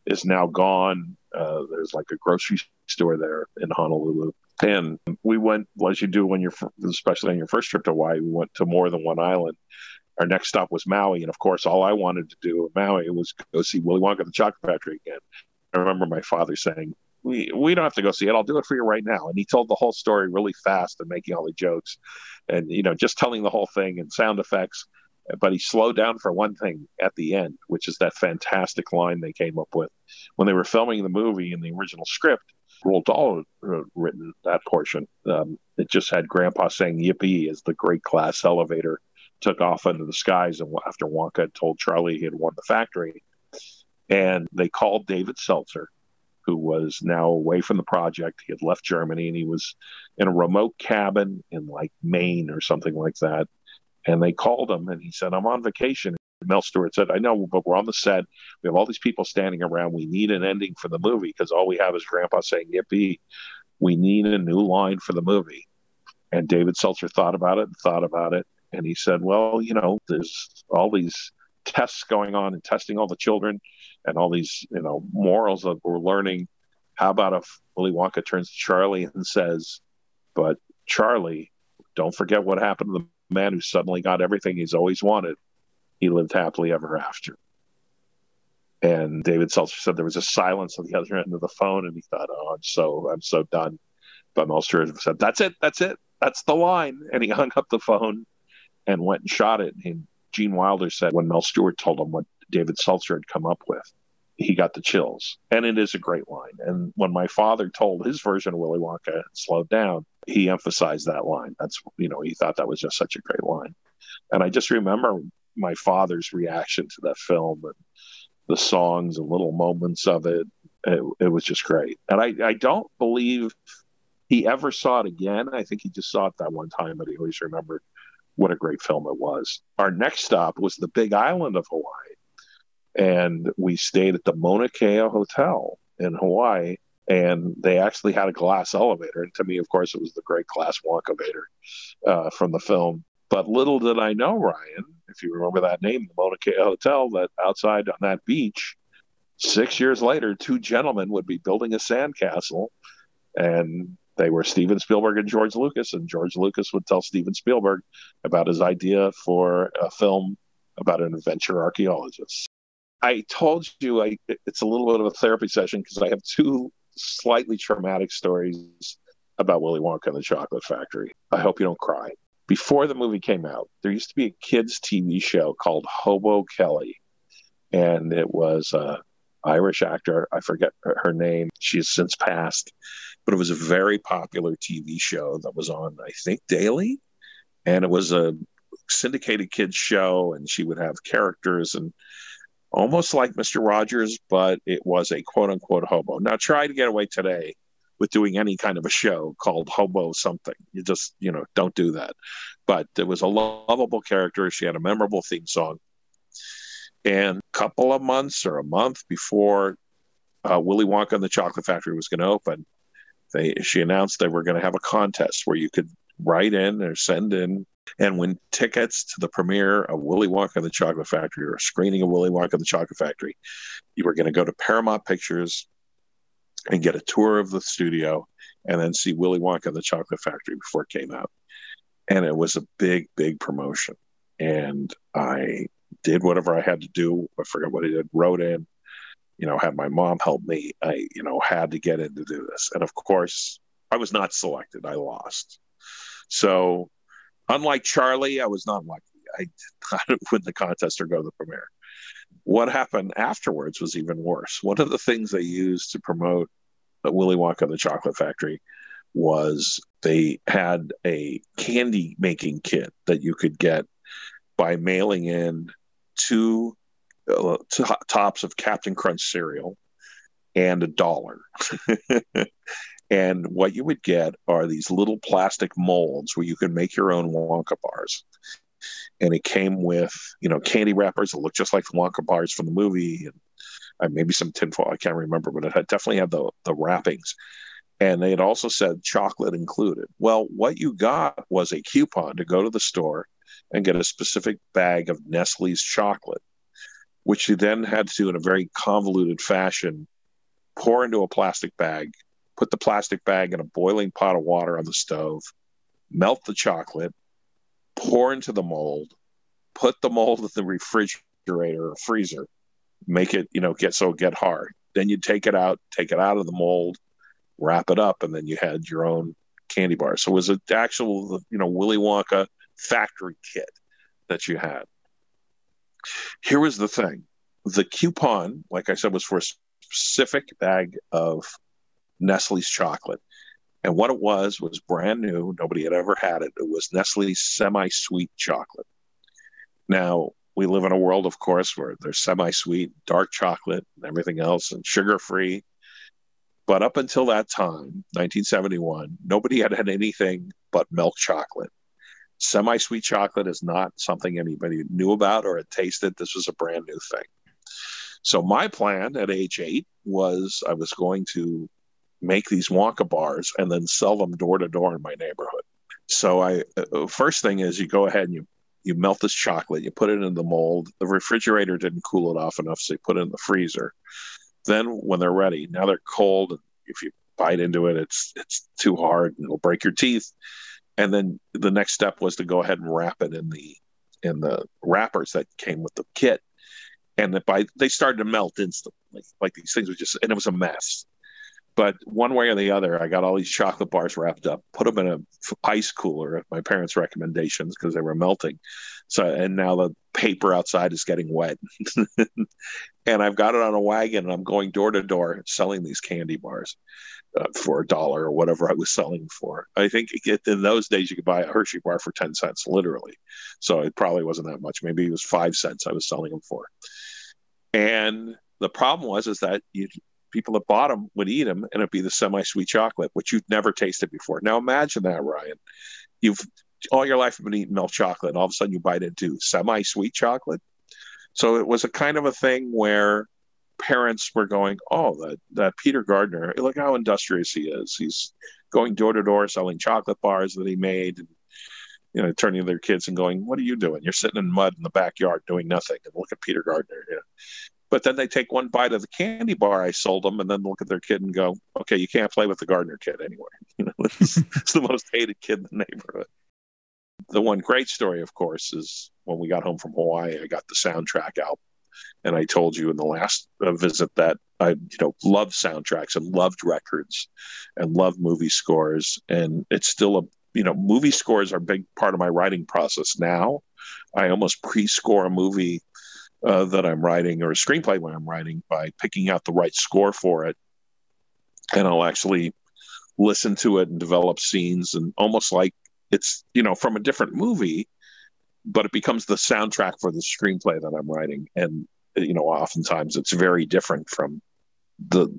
is now gone. There's like a grocery store there in Honolulu. And we went, as you do when you're, especially on your first trip to Hawaii, we went to more than one island. Our next stop was Maui. And of course, all I wanted to do in Maui was go see Willy Wonka and the Chocolate Factory again. I remember my father saying, we don't have to go see it. I'll do it for you right now. And he told the whole story really fast and making all the jokes and, just telling the whole thing and sound effects. But he slowed down for one thing at the end, which is that fantastic line they came up with. When they were filming the movie in the original script, Roald Dahl written that portion. It just had Grandpa saying yippee as the great glass elevator took off into the skies, and after Wonka had told Charlie he had won the factory. And they called David Seltzer, who was now away from the project. He had left Germany, and he was in a remote cabin in like Maine or something like that. And they called him, and he said, I'm on vacation. Mel Stuart said, I know, but we're on the set. We have all these people standing around. We need an ending for the movie because all we have is Grandpa saying yippee. We need a new line for the movie. And David Seltzer thought about it. And he said, well, there's all these tests going on and testing all the children and all these, morals that we're learning. How about if Willy Wonka turns to Charlie and says, but Charlie, don't forget what happened to the man who suddenly got everything he's always wanted. He lived happily ever after. And David Seltzer said there was a silence on the other end of the phone, and he thought, oh, I'm so done. But Mel Stuart said, that's it. That's the line. And he hung up the phone and went and shot it. And Gene Wilder said when Mel Stuart told him what David Seltzer had come up with, he got the chills. And it is a great line. And when my father told his version of Willy Wonka and Slowed Down, he emphasized that line. That's, he thought that was just such a great line. And I just remember my father's reaction to that film and the songs and little moments of it. It was just great. And I don't believe he ever saw it again. I think he just saw it that one time, but he always remembered what a great film it was. Our next stop was the Big Island of Hawaii. And we stayed at the Mauna Kea Hotel in Hawaii. And they actually had a glass elevator. And to me, of course, it was the great glass Wonka-vator from the film. But little did I know, Ryan, if you remember that name, the Mauna Kea Hotel, that outside on that beach, 6 years later, two gentlemen would be building a sandcastle. And they were Steven Spielberg and George Lucas. And George Lucas would tell Steven Spielberg about his idea for a film about an adventure archaeologist. I told you it's a little bit of a therapy session because I have two slightly traumatic stories about Willy Wonka and the Chocolate Factory. I hope you don't cry. Before the movie came out, there used to be a kids' TV show called Hobo Kelly. And it was an Irish actor. I forget her name. She has since passed. But it was a very popular TV show that was on, I think, daily. And it was a syndicated kids show. And she would have characters and almost like Mr. Rogers, but it was a quote-unquote hobo. Now, try to get away today with doing any kind of a show called Hobo something. You just, don't do that. But it was a lovable character. She had a memorable theme song. And a couple of months or a month before Willy Wonka and the Chocolate Factory was going to open, she announced they were going to have a contest where you could write in or send in and win tickets to the premiere of Willy Wonka and the Chocolate Factory or a screening of Willy Wonka and the Chocolate Factory. You were going to go to Paramount Pictures and get a tour of the studio and then see Willy Wonka and the Chocolate Factory before it came out. And it was a big, big promotion. And I did whatever I had to do. I forget what I did, wrote in, had my mom help me. I, had to get in to do this. And of course, I was not selected. I lost. So unlike Charlie, I was not lucky. I did not win the contest or go to the premiere. What happened afterwards was even worse. One of the things they used to promote Willy Wonka and the Chocolate Factory was they had a candy making kit that you could get by mailing in two tops of Captain Crunch cereal and $1. And what you would get are these little plastic molds where you could make your own Wonka bars. And it came with, candy wrappers that looked just like the Wonka bars from the movie, and maybe some tinfoil. I can't remember, but it definitely had the wrappings. And they had also said chocolate included. Well, what you got was a coupon to go to the store and get a specific bag of Nestle's chocolate, which you then had to do in a very convoluted fashion, pour into a plastic bag, put the plastic bag in a boiling pot of water on the stove, melt the chocolate, pour into the mold, put the mold in the refrigerator or freezer, make it, get hard. Then you take it out of the mold, wrap it up, and then you had your own candy bar. So it was an actual, Willy Wonka factory kit that you had. Here was the thing. The coupon, like I said, was for a specific bag of Nestle's chocolate. And what it was brand new. Nobody had ever had it. It was Nestle's semi-sweet chocolate. Now, we live in a world, of course, where there's semi-sweet, dark chocolate, and everything else, and sugar-free. But up until that time, 1971, nobody had anything but milk chocolate. Semi-sweet chocolate is not something anybody knew about or had tasted. This was a brand new thing. So my plan at age 8 was I was going to make these Wonka bars and then sell them door to door in my neighborhood. So first thing is you go ahead and you melt this chocolate, you put it in the mold. The refrigerator didn't cool it off enough, so you put it in the freezer. Then when they're ready, now they're cold. And if you bite into it, it's too hard and it'll break your teeth. And then the next step was to go ahead and wrap it in the wrappers that came with the kit. And they started to melt instantly. Like these things and it was a mess. But one way or the other, I got all these chocolate bars wrapped up, put them in an ice cooler at my parents' recommendations because they were melting. And now the paper outside is getting wet. And I've got it on a wagon and I'm going door to door selling these candy bars for $1 or whatever I was selling for. I think in those days you could buy a Hershey bar for 10 cents, literally. So it probably wasn't that much. Maybe it was 5 cents I was selling them for. And the problem was that people that bought them would eat them, and it'd be the semi-sweet chocolate, which you'd never tasted before. Now imagine that, Ryan. You've all your life been eating milk chocolate, and all of a sudden you bite into semi-sweet chocolate. So it was a kind of a thing where parents were going, "Oh, that Peter Gardner, look how industrious he is. He's going door to door selling chocolate bars that he made." And, turning to their kids and going, "What are you doing? You're sitting in mud in the backyard doing nothing. And look at Peter Gardner." But then they take one bite of the candy bar I sold them and then look at their kid and go, "Okay, you can't play with the Gardner kid anywhere." It's the most hated kid in the neighborhood. The one great story, of course, is when we got home from Hawaii, I got the soundtrack album. And I told you in the last visit that I, loved soundtracks and loved records and loved movie scores. And it's still movie scores are a big part of my writing process now. I almost pre-score a movie that I'm writing or a screenplay when I'm writing by picking out the right score for it. And I'll actually listen to it and develop scenes and almost like it's, from a different movie, but it becomes the soundtrack for the screenplay that I'm writing. And, oftentimes it's very different from the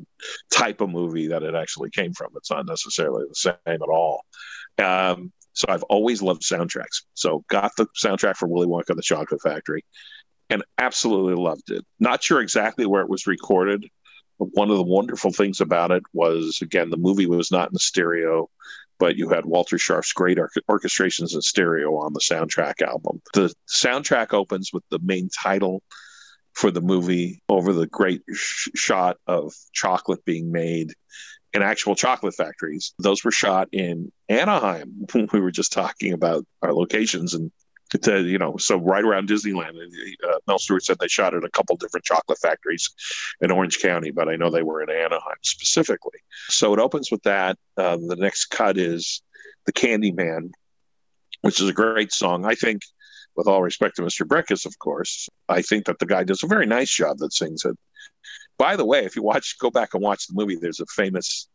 type of movie that it actually came from. It's not necessarily the same at all. So I've always loved soundtracks. So got the soundtrack for Willy Wonka and the Chocolate Factory and absolutely loved it. Not sure exactly where it was recorded. But one of the wonderful things about it was, again, the movie was not in the stereo, but you had Walter Scharf's great orchestrations in stereo on the soundtrack album. The soundtrack opens with the main title for the movie over the great shot of chocolate being made in actual chocolate factories. Those were shot in Anaheim. We were just talking about our locations and so right around Disneyland. Mel Stuart said they shot at a couple different chocolate factories in Orange County, but I know they were in Anaheim specifically. So it opens with that. The next cut is The Candyman, which is a great song. I think, with all respect to Mr. Bricusse, of course, I think that the guy does a very nice job that sings it. By the way, if you go back and watch the movie, there's a famous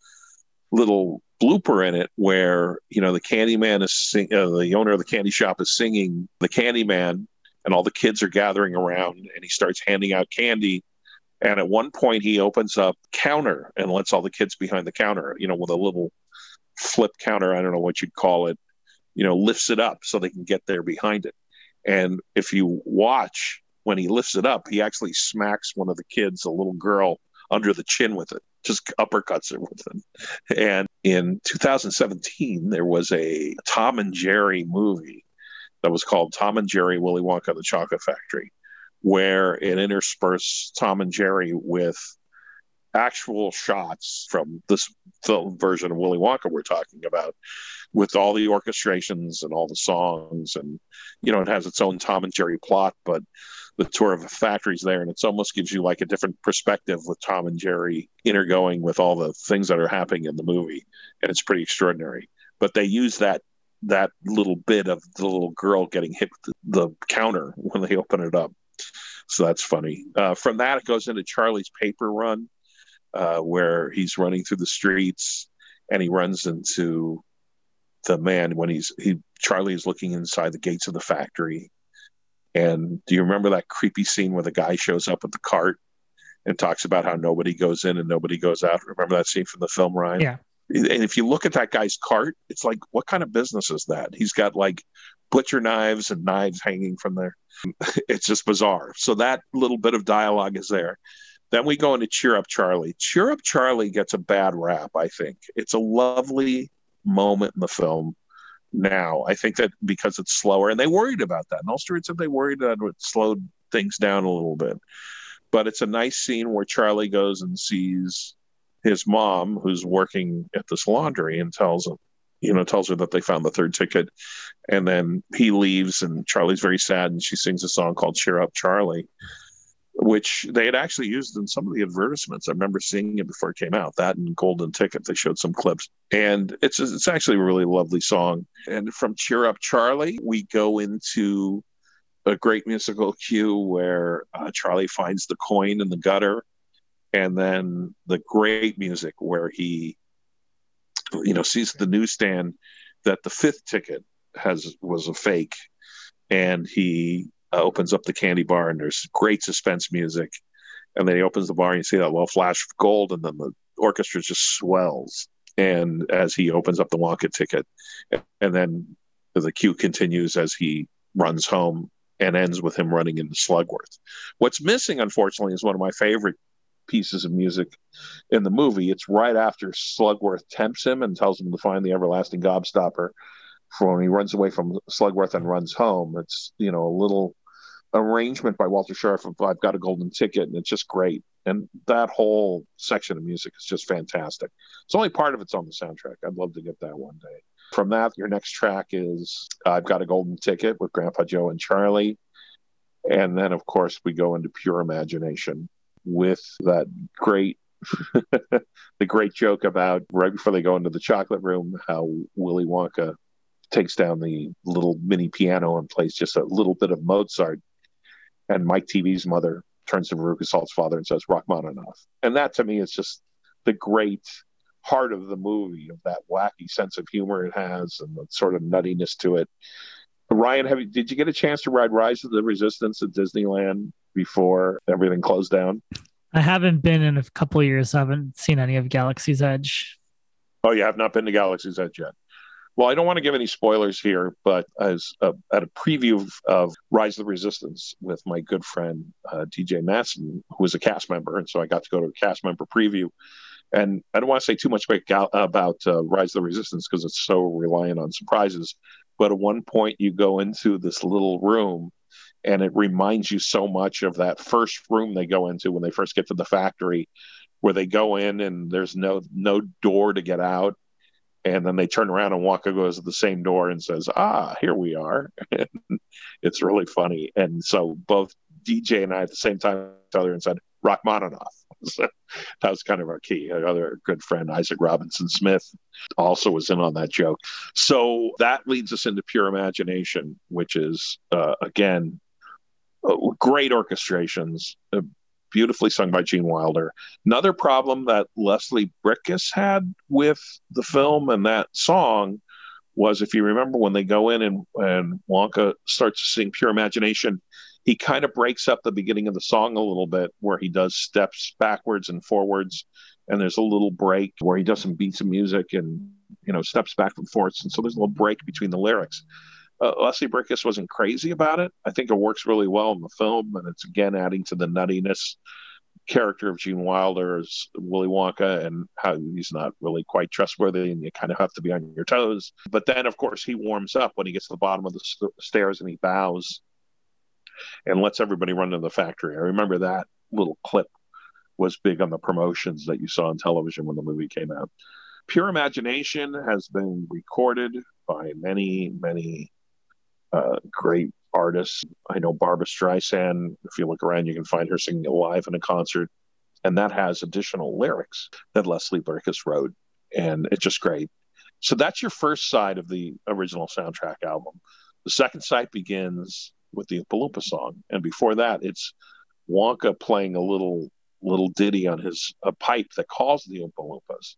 little blooper in it where the Candyman is the owner of the candy shop is singing The Candyman, and all the kids are gathering around, and he starts handing out candy. And at one point, he opens up counter and lets all the kids behind the counter, with a little flip counter. I don't know what you'd call it. Lifts it up so they can get there behind it. And if you watch when he lifts it up, he actually smacks one of the kids, a little girl, under the chin with it. Just uppercuts it with it. And in 2017, there was a Tom and Jerry movie that was called Tom and Jerry, Willy Wonka and the Chocolate Factory, where it interspersed Tom and Jerry with actual shots from this film version of Willy Wonka we're talking about, with all the orchestrations and all the songs. And, it has its own Tom and Jerry plot, but the tour of the factories there, and it almost gives you like a different perspective with Tom and Jerry intergoing with all the things that are happening in the movie, and it's pretty extraordinary. But they use that little bit of the little girl getting hit with the counter when they open it up, so that's funny. From that, it goes into Charlie's Paper Run, where he's running through the streets and he runs into the man when Charlie is looking inside the gates of the factory. And do you remember that creepy scene where the guy shows up with the cart and talks about how nobody goes in and nobody goes out? Remember that scene from the film, Ryan? Yeah. And if you look at that guy's cart, it's like, what kind of business is that? He's got like butcher knives and knives hanging from there. It's just bizarre. So that little bit of dialogue is there. Then we go into Cheer Up Charlie. Cheer Up Charlie gets a bad rap, I think. It's a lovely moment in the film now. I think that because it's slower, and they worried about that. Mel Stuart said they worried that it would slow things down a little bit. But it's a nice scene where Charlie goes and sees his mom, who's working at this laundry, and tells her that they found the third ticket. And then he leaves, and Charlie's very sad, and she sings a song called Cheer Up Charlie, which they had actually used in some of the advertisements. I remember seeing it before it came out. That and Golden Ticket, they showed some clips. And it's actually a really lovely song. And from Cheer Up Charlie, we go into a great musical cue where Charlie finds the coin in the gutter. And then the great music where he, sees at the newsstand that the fifth ticket was a fake. And he opens up the candy bar, and there's great suspense music. And then he opens the bar, and you see that little flash of gold, and then the orchestra just swells. And as he opens up the Wonka ticket, and then the cue continues as he runs home and ends with him running into Slugworth. What's missing, unfortunately, is one of my favorite pieces of music in the movie. It's right after Slugworth tempts him and tells him to find the everlasting gobstopper. For when he runs away from Slugworth and runs home, it's a little arrangement by Walter Scharf of I've Got a Golden Ticket, and it's just great. And that whole section of music is just fantastic. It's only part of it's on the soundtrack. I'd love to get that one day. From that, your next track is I've Got a Golden Ticket with Grandpa Joe and Charlie. And then, of course, we go into Pure Imagination with that great the great joke about right before they go into the chocolate room, how Willy Wonka takes down the little mini piano and plays just a little bit of Mozart. And Mike TV's mother turns to Veruca Salt's father and says, Rachmaninoff. And that, to me, is just the great heart of the movie, of that wacky sense of humor it has and the sort of nuttiness to it. Ryan, did you get a chance to ride Rise of the Resistance at Disneyland before everything closed down? I haven't been in a couple of years. I haven't seen any of Galaxy's Edge. Oh, you have not been to Galaxy's Edge yet? Well, I don't want to give any spoilers here, but as at a preview of Rise of the Resistance with my good friend DJ Matson, who was a cast member, and so I got to go to a cast member preview. And I don't want to say too much about Rise of the Resistance because it's so reliant on surprises. But at one point, you go into this little room, and it reminds you so much of that first room they go into when they first get to the factory, where they go in and there's no door to get out. And then they turn around and Wonka goes to the same door and says, here we are. It's really funny. And so both DJ and I at the same time looked at each other and said, Rachmaninoff. So that was kind of our key. Another good friend, Isaac Robinson Smith, also was in on that joke. So that leads us into Pure Imagination, which is, again, great orchestrations, beautifully sung by Gene Wilder. Another problem that Leslie Bricusse had with the film and that song was, if you remember, when they go in and Wonka starts to sing Pure Imagination, he kind of breaks up the beginning of the song a little bit, where he does steps backwards and forwards, and there's a little break where he does some beats of music and steps back and forth, and so there's a little break between the lyrics. Leslie Bricusse wasn't crazy about it. I think it works really well in the film, and it's again adding to the nuttiness character of Gene Wilder's Willy Wonka and how he's not really quite trustworthy, and you kind of have to be on your toes. But then, of course, he warms up when he gets to the bottom of the stairs and he bows and lets everybody run to the factory. I remember that little clip was big on the promotions that you saw on television when the movie came out. Pure Imagination has been recorded by many, many great artists. I know Barbra Streisand, if you look around, you can find her singing live in a concert. And that has additional lyrics that Leslie Bricusse wrote. And it's just great. So that's your first side of the original soundtrack album. The second side begins with the Oompa Loompa song. And before that, it's Wonka playing a little little ditty on his pipe that calls the Oompa Loompas.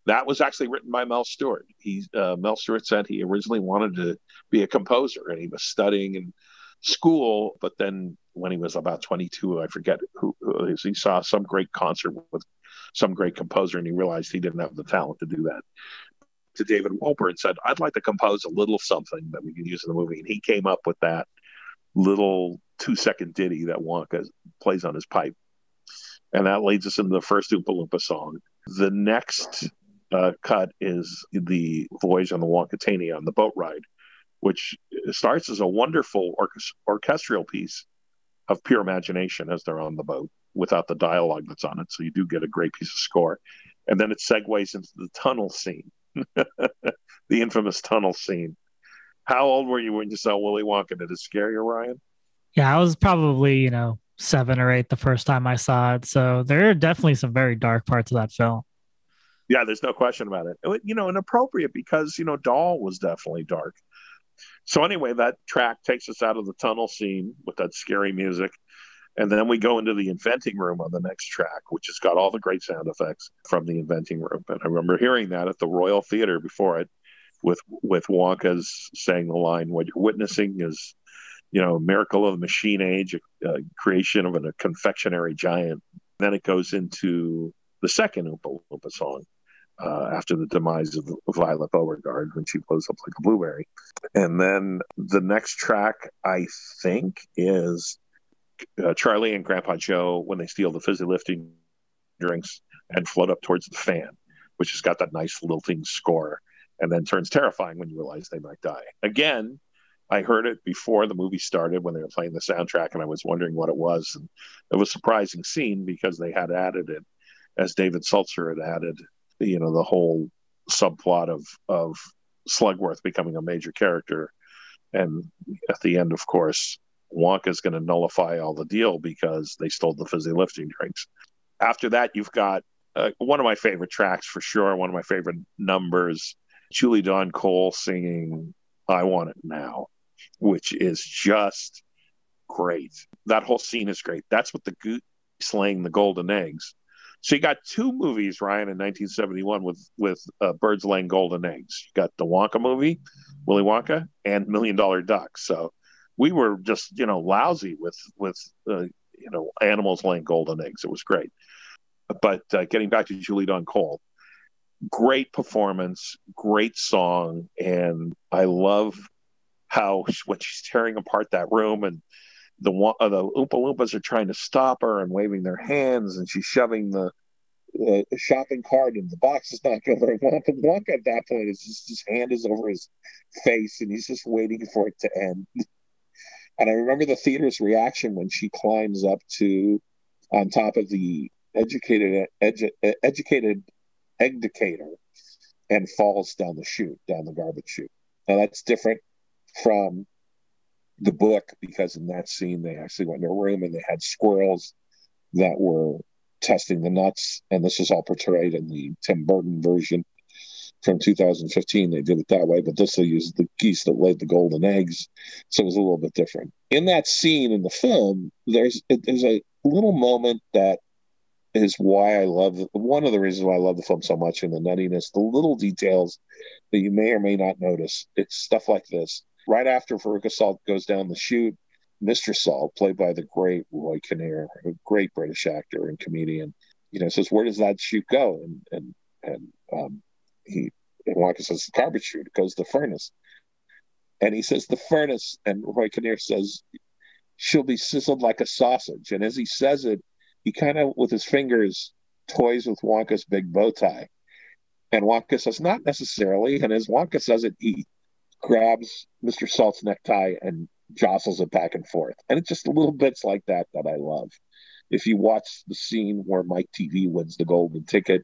That was actually written by Mel Stuart. Mel Stuart said he originally wanted to be a composer, and he was studying in school. But then, when he was about 22, I forget who he saw some great concert with some great composer, and he realized he didn't have the talent to do that. To David Wolper and said, "I'd like to compose a little something that we can use in the movie," and he came up with that little 2-second ditty that Wonka plays on his pipe, and that leads us into the first Oompa Loompa song. The next cut is the Voyage on the Wonkatania on the boat ride, which starts as a wonderful orchestral piece of pure imagination as they're on the boat without the dialogue that's on it. So you do get a great piece of score. And then it segues into the tunnel scene, the infamous tunnel scene. How old were you when you saw Willy Wonka? Did it scare you, Ryan? Yeah, I was probably, 7 or 8 the first time I saw it. So there are definitely some very dark parts of that film. Yeah, there's no question about it. Inappropriate because, Doll was definitely dark. So anyway, that track takes us out of the tunnel scene with that scary music. And then we go into the inventing room on the next track, which has got all the great sound effects from the inventing room. And I remember hearing that at the Royal Theatre before it with Wonka's saying the line, "What you're witnessing is, a miracle of the machine age, a creation of a confectionery giant." Then it goes into the second Oompa Loompa song after the demise of Violet Beauregard when she blows up like a blueberry. And then the next track, I think, is Charlie and Grandpa Joe when they steal the fizzy lifting drinks and float up towards the fan, which has got that nice lilting score, and then turns terrifying when you realize they might die. Again, I heard it before the movie started when they were playing the soundtrack, and I was wondering what it was. And it was a surprising scene because they had added it, as David Seltzer had added, the whole subplot of Slugworth becoming a major character. And at the end, of course, Wonka's going to nullify all the deal because they stole the fizzy lifting drinks. After that, you've got one of my favorite tracks for sure, one of my favorite numbers, Julie Dawn Cole singing "I Want It Now," which is just great. That whole scene is great. That's what the goose laying the golden eggs. So you got 2 movies, Ryan, in 1971 with birds laying golden eggs. You got the Wonka movie, Willy Wonka, and $1 Million Duck. So we were just, lousy with animals laying golden eggs. It was great. But getting back to Julie Dawn Cole, great performance, great song, and I love how when she's tearing apart that room and the Oompa Loompas are trying to stop her and waving their hands, and she's shoving the shopping cart in the box is not going very well. But Wonka at that point is just his hand is over his face and he's just waiting for it to end. And I remember the theater's reaction when she climbs up on top of the educated egg decatur and falls down the garbage chute. Now that's different from the book because in that scene they actually went in a room and they had squirrels that were testing the nuts, and this is all portrayed in the Tim Burton version from 2015. They did it that way, but this will use the geese that laid the golden eggs, so it was a little bit different. In that scene in the film, there's a little moment that is why I love one of the reasons why I love the film so much, and the nuttiness, the little details that you may or may not notice. It's stuff like this. Right after Veruca Salt goes down the chute, Mr. Salt, played by the great Roy Kinnear, a great British actor and comedian, says, "Where does that chute go?" And Wonka says, "The garbage chute. It goes to the furnace." And he says, "The furnace." And Roy Kinnear says, "She'll be sizzled like a sausage." And as he says it, he kind of, with his fingers, toys with Wonka's big bow tie. And Wonka says, "Not necessarily." And as Wonka says it, he grabs Mr. Salt's necktie and jostles it back and forth. And it's just little bits like that I love. If you watch the scene where Mike TV wins the golden ticket,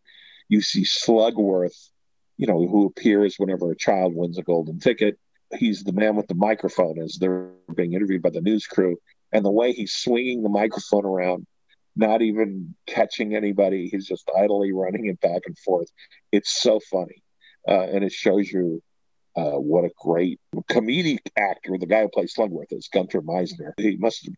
you see Slugworth, who appears whenever a child wins a golden ticket. He's the man with the microphone as they're being interviewed by the news crew. And the way he's swinging the microphone around, not even catching anybody, he's just idly running it back and forth. It's so funny. And it shows you what a great comedic actor the guy who plays Slugworth is, Gunther Meisner.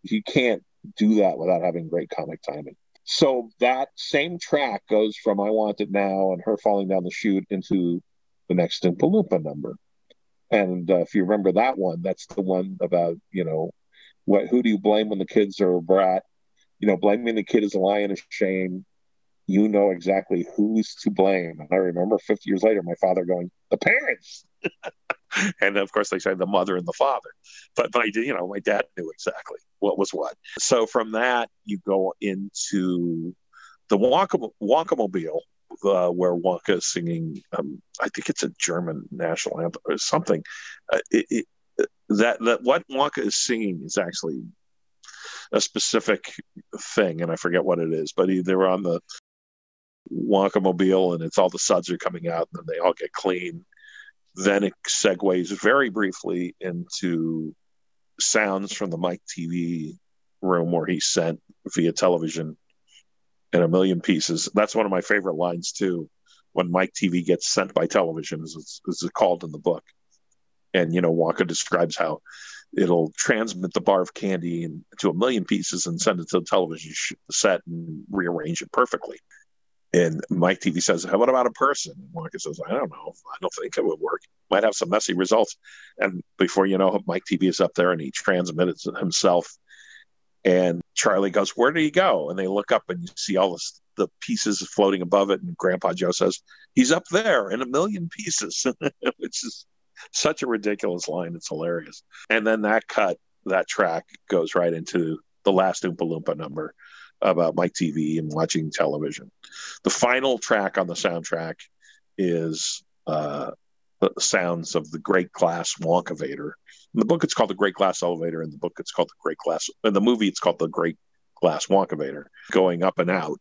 He can't do that without having great comic timing. So that same track goes from I Want It Now and her falling down the chute into the next Oompa Loompa number. And if you remember that one, that's the one about, who do you blame when the kids are a brat? Blaming the kid is a lie and a shame. You know exactly who's to blame. And I remember 50 years later, my father going, the parents. And of course, they say the mother and the father. But my dad knew exactly what was what. So from that, you go into the Wonkamobile, where Wonka is singing. I think it's a German national anthem or something. That what Wonka is singing is actually a specific thing, and I forget what it is. But they're on the Wonkamobile, and it's all the suds are coming out, and then they all get clean. Then it segues very briefly into sounds from the Mike TV room where he's sent via television in a million pieces. That's one of my favorite lines too. When Mike TV gets sent by television, as it's called in the book. And, Wonka describes how it'll transmit the bar of candy into a million pieces and send it to the television set and rearrange it perfectly. And Mike TV says, what about a person? And Wonka says, I don't know. I don't think it would work. Might have some messy results. And before you know it, Mike TV is up there and he transmits it himself. And Charlie goes, where did he go? And they look up and you see all the pieces floating above it. And Grandpa Joe says, he's up there in a million pieces, which is such a ridiculous line. It's hilarious. And then that track goes right into the last Oompa Loompa number about Mike TV and watching television. The final track on the soundtrack is the sounds of the Great Glass Wonkavator. In the book, it's called the Great Glass Elevator. In the book, it's called the Great Glass. In the movie, it's called the Great Glass Wonkavator, going up and out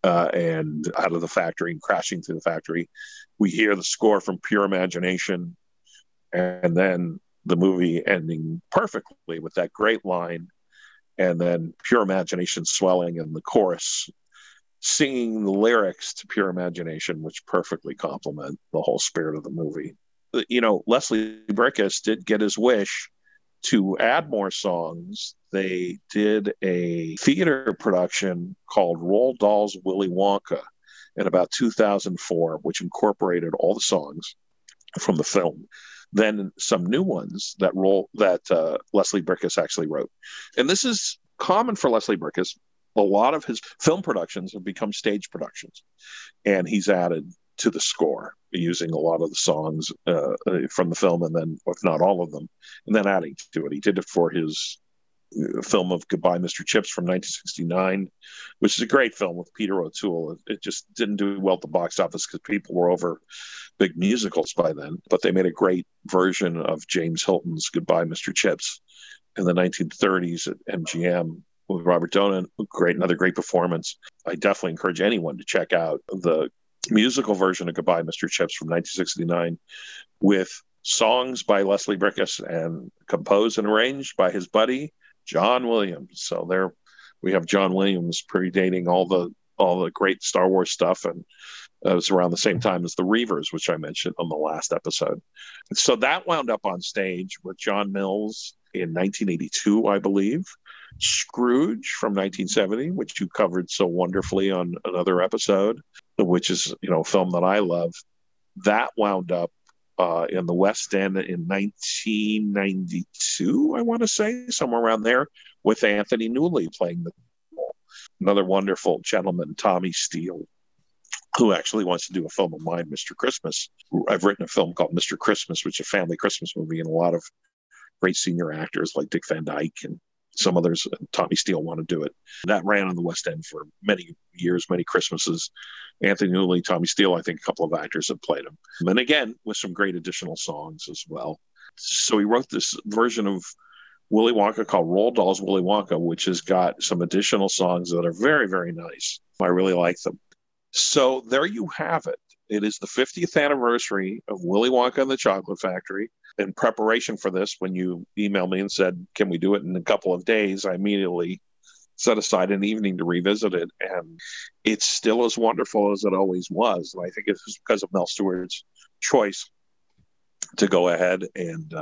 and out of the factory and crashing through the factory. We hear the score from Pure Imagination, and then the movie ending perfectly with that great line. And then Pure Imagination swelling and the chorus singing the lyrics to Pure Imagination, which perfectly complement the whole spirit of the movie. Leslie Bricusse did get his wish to add more songs. They did a theater production called Roald Dahl's Willy Wonka in about 2004, which incorporated all the songs from the film. Then some new ones that Leslie Bricusse actually wrote. And this is common for Leslie Bricusse. A lot of his film productions have become stage productions, and he's added to the score using a lot of the songs from the film, and then, if not all of them, and then adding to it. He did it for his film of Goodbye, Mr. Chips from 1969, which is a great film with Peter O'Toole. It just didn't do well at the box office because people were over big musicals by then, but they made a great version of James Hilton's Goodbye, Mr. Chips in the 1930s at MGM with Robert Donen. Another great performance. I definitely encourage anyone to check out the musical version of Goodbye, Mr. Chips from 1969 with songs by Leslie Bricusse and composed and arranged by his buddy John Williams. So there we have John Williams predating all the great Star Wars stuff, and it was around the same time as the Reavers, which I mentioned on the last episode. So that wound up on stage with John Mills in 1982, I believe. Scrooge from 1970, which you covered so wonderfully on another episode, which is a film that I love. That wound up in the West End in 1992, I want to say, somewhere around there, with Anthony Newley playing another wonderful gentleman, Tommy Steele, who actually wants to do a film of mine, Mr. Christmas. I've written a film called Mr. Christmas, which is a family Christmas movie, and a lot of great senior actors like Dick Van Dyke and some others, Tommy Steele, want to do it. That ran on the West End for many years, many Christmases. Anthony Newley, Tommy Steele, I think a couple of actors have played him. And again, with some great additional songs as well. So he wrote this version of Willy Wonka called Roald Dahl's Willy Wonka, which has got some additional songs that are very, very nice. I really like them. So there you have it. It is the 50th anniversary of Willy Wonka and the Chocolate Factory. In preparation for this, when you emailed me and said, can we do it in a couple of days, I immediately set aside an evening to revisit it. And it's still as wonderful as it always was. And I think it's because of Mel Stewart's choice to go ahead and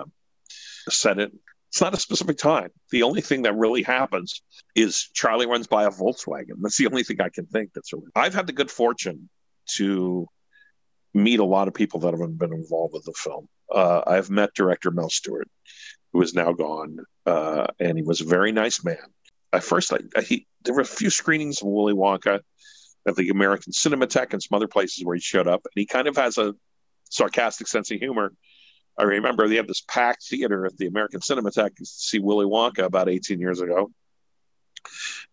set it It's not a specific time. The only thing that really happens is Charlie runs by a Volkswagen. That's the only thing I can think that's really. I've had the good fortune to meet a lot of people that have been involved with the film. I've met director Mel Stuart, who is now gone, and he was a very nice man. There were a few screenings of Willy Wonka at the American Cinematheque and some other places where he showed up, and he kind of has a sarcastic sense of humor. I remember they had this packed theater at the American Cinematheque to see Willy Wonka about 18 years ago.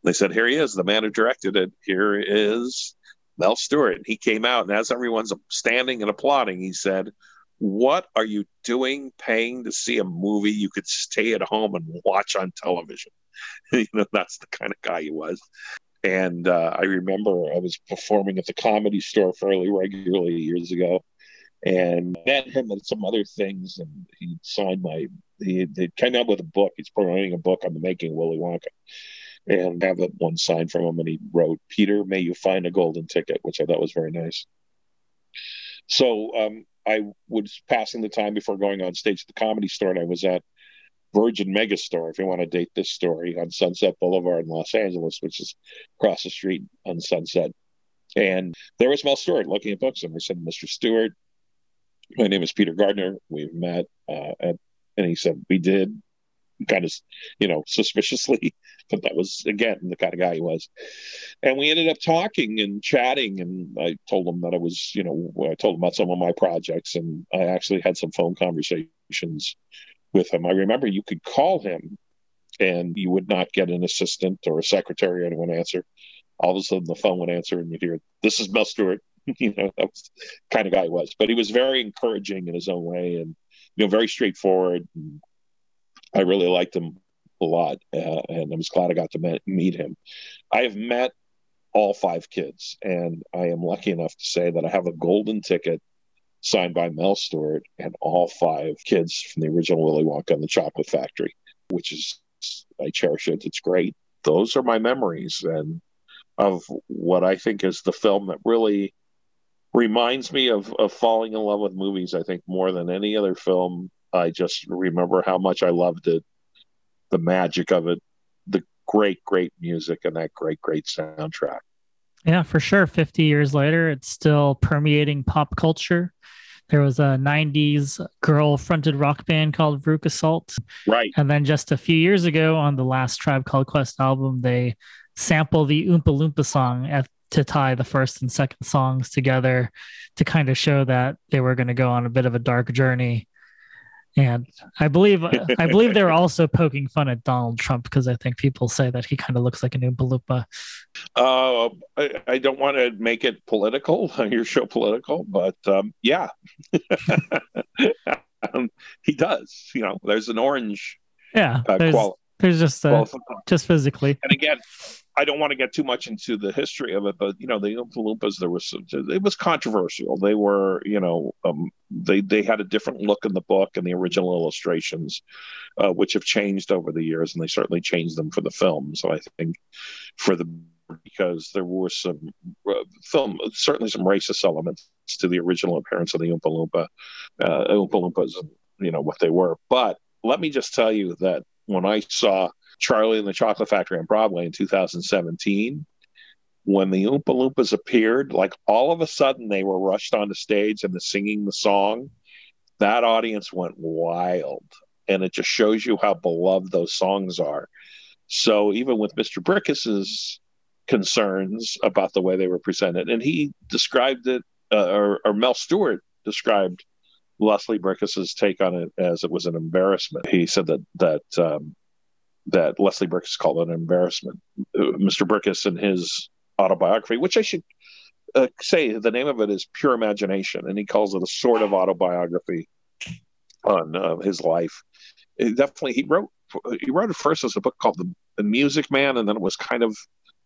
They said, here he is, the man who directed it. Here is Mel Stuart. He came out, and as everyone's standing and applauding, he said, what are you doing paying to see a movie you could stay at home and watch on television? That's the kind of guy he was. And I remember I was performing at the Comedy Store fairly regularly years ago, and met him at some other things, and he signed they came out with a book. He's promoting a book on the making of Willy Wonka, and I have one signed from him, and he wrote, Peter, may you find a golden ticket, which I thought was very nice. So I was passing the time before going on stage at the Comedy Store, and I was at Virgin Megastore, if you want to date this story, on Sunset Boulevard in Los Angeles, which is across the street on Sunset. And there was Mel Stuart looking at books, and I said, Mr. Stewart, my name is Peter Gardner. We've met, and he said, we did, kind of, suspiciously, but that was, again, the kind of guy he was. And we ended up talking and chatting, and I told him that I was, I told him about some of my projects, and I actually had some phone conversations with him. I remember you could call him, and you would not get an assistant or a secretary or anyone answer. All of a sudden, the phone would answer, and you'd hear, this is Mel Stuart. That was the kind of guy he was. But he was very encouraging in his own way, and very straightforward. And I really liked him a lot, and I was glad I got to meet him. I have met all 5 kids, and I am lucky enough to say that I have a golden ticket signed by Mel Stuart and all 5 kids from the original Willy Wonka and the Chocolate Factory, which is, I cherish it. It's great. Those are my memories and of what I think is the film that really reminds me of falling in love with movies. I think more than any other film, I just remember how much I loved it, the magic of it, the great, great music, and that great, great soundtrack. Yeah, for sure. 50 years later, it's still permeating pop culture. There was a 90s girl-fronted rock band called Bricusse. Right. And then just a few years ago on the last Tribe Called Quest album, they sample the Oompa Loompa song to tie the first and second songs together to kind of show that they were going to go on a bit of a dark journey. And I believe they were also poking fun at Donald Trump, because I think people say that he kind of looks like an Oompa Loompa. I don't want to make it political, your show political, but yeah, he does. There's an orange. Yeah, there's just physically. And again, I don't want to get too much into the history of it, but the Oompa Loompas, it was controversial. They were, they had a different look in the book and the original illustrations, which have changed over the years, and they certainly changed them for the film. So I think because there were some certainly some racist elements to the original appearance of the Oompa Loompa, Oompa Loompas, what they were. But let me just tell you that when I saw Charlie and the Chocolate Factory on Broadway in 2017, when the Oompa Loompas appeared, like all of a sudden they were rushed onto stage and singing the song, that audience went wild. And it just shows you how beloved those songs are. So even with Mr. Bricusse' concerns about the way they were presented, and he described it, or Mel Stuart described Leslie Bricusse' take on it as it was an embarrassment. He said that Leslie Bricusse called it an embarrassment. Mr. Bricusse, in his autobiography, which I should say the name of it is Pure Imagination, and he calls it a sort of autobiography on his life. He wrote it first as a book called The Music Man, and then it was kind of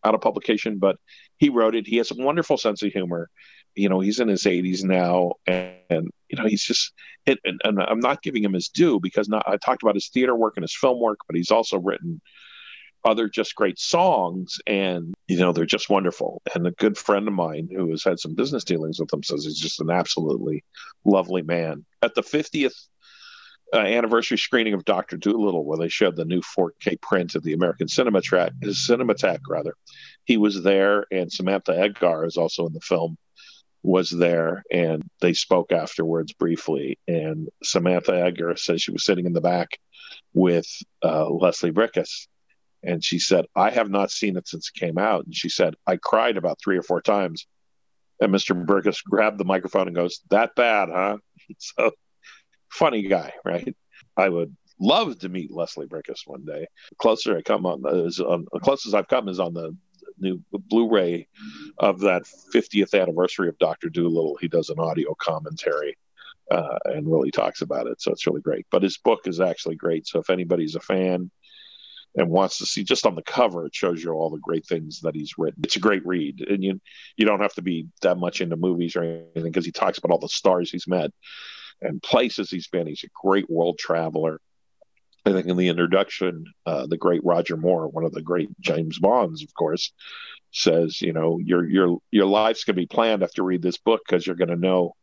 out of publication, but he wrote it. He has a wonderful sense of humor. He's in his 80s now, and he's just, and I'm not giving him his due, because I talked about his theater work and his film work, but he's also written other just great songs, and they're just wonderful. And a good friend of mine who has had some business dealings with him says he's just an absolutely lovely man. At the 50th anniversary screening of Dr. Doolittle, where they showed the new 4K print of the American Cinematheque, rather. He was there, and Samantha Edgar is also in the film, was there, and they spoke afterwards briefly. And Samantha Edgar says she was sitting in the back with Leslie Bricusse, and she said, I have not seen it since it came out. And she said, I cried about 3 or 4 times. And Mr. Bricusse grabbed the microphone and goes, that bad, huh? So, funny guy, right? I would love to meet Leslie Bricusse one day. The closest I've come is on the new Blu-ray of that 50th anniversary of Dr. Doolittle. He does an audio commentary and really talks about it. So it's really great. But his book is actually great. So if anybody's a fan and wants to see, just on the cover, it shows you all the great things that he's written. It's a great read. And you don't have to be that much into movies or anything, because he talks about all the stars he's met and places he's been. He's a great world traveler. I think in the introduction, the great Roger Moore, one of the great James Bonds, of course, says, your life's going to be planned after you read this book, because you're going to know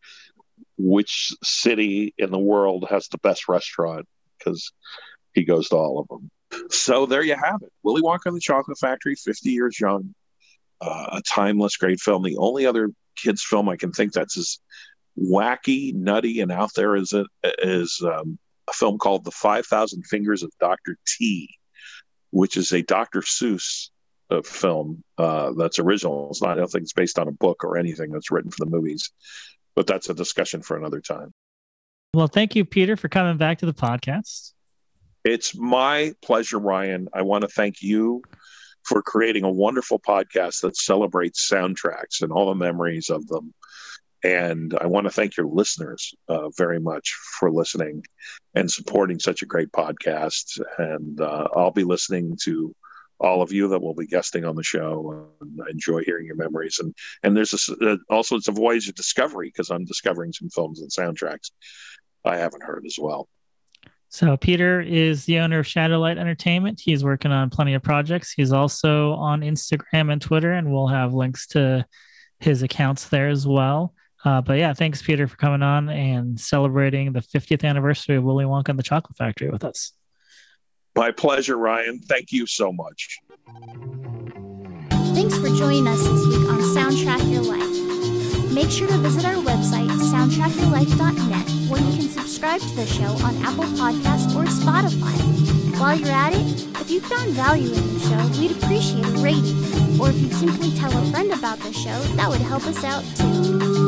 which city in the world has the best restaurant, because he goes to all of them. So there you have it. Willy Wonka and the Chocolate Factory, 50 Years Young, a timeless, great film. The only other kids film I can think that's as wacky, nutty, and out there is a film called The 5,000 Fingers of Dr. T, which is a Dr. Seuss film that's original. I don't think it's based on a book or anything that's written for the movies, but that's a discussion for another time. Well, thank you, Peter, for coming back to the podcast. It's my pleasure, Ryan. I want to thank you for creating a wonderful podcast that celebrates soundtracks and all the memories of them. And I want to thank your listeners very much for listening and supporting such a great podcast. And I'll be listening to all of you that will be guesting on the show. And I enjoy hearing your memories. And there's also, it's a voyage of discovery, because I'm discovering some films and soundtracks I haven't heard as well. So Peter is the owner of Shadowlight Entertainment. He's working on plenty of projects. He's also on Instagram and Twitter, and we'll have links to his accounts there as well. But yeah, thanks, Peter, for coming on and celebrating the 50th anniversary of Willy Wonka and the Chocolate Factory with us. My pleasure, Ryan. Thank you so much. Thanks for joining us this week on Soundtrack Your Life. Make sure to visit our website, soundtrackyourlife.net, where you can subscribe to the show on Apple Podcasts or Spotify. While you're at it, if you found value in the show, we'd appreciate a rating. Or if you'd simply tell a friend about the show, that would help us out too.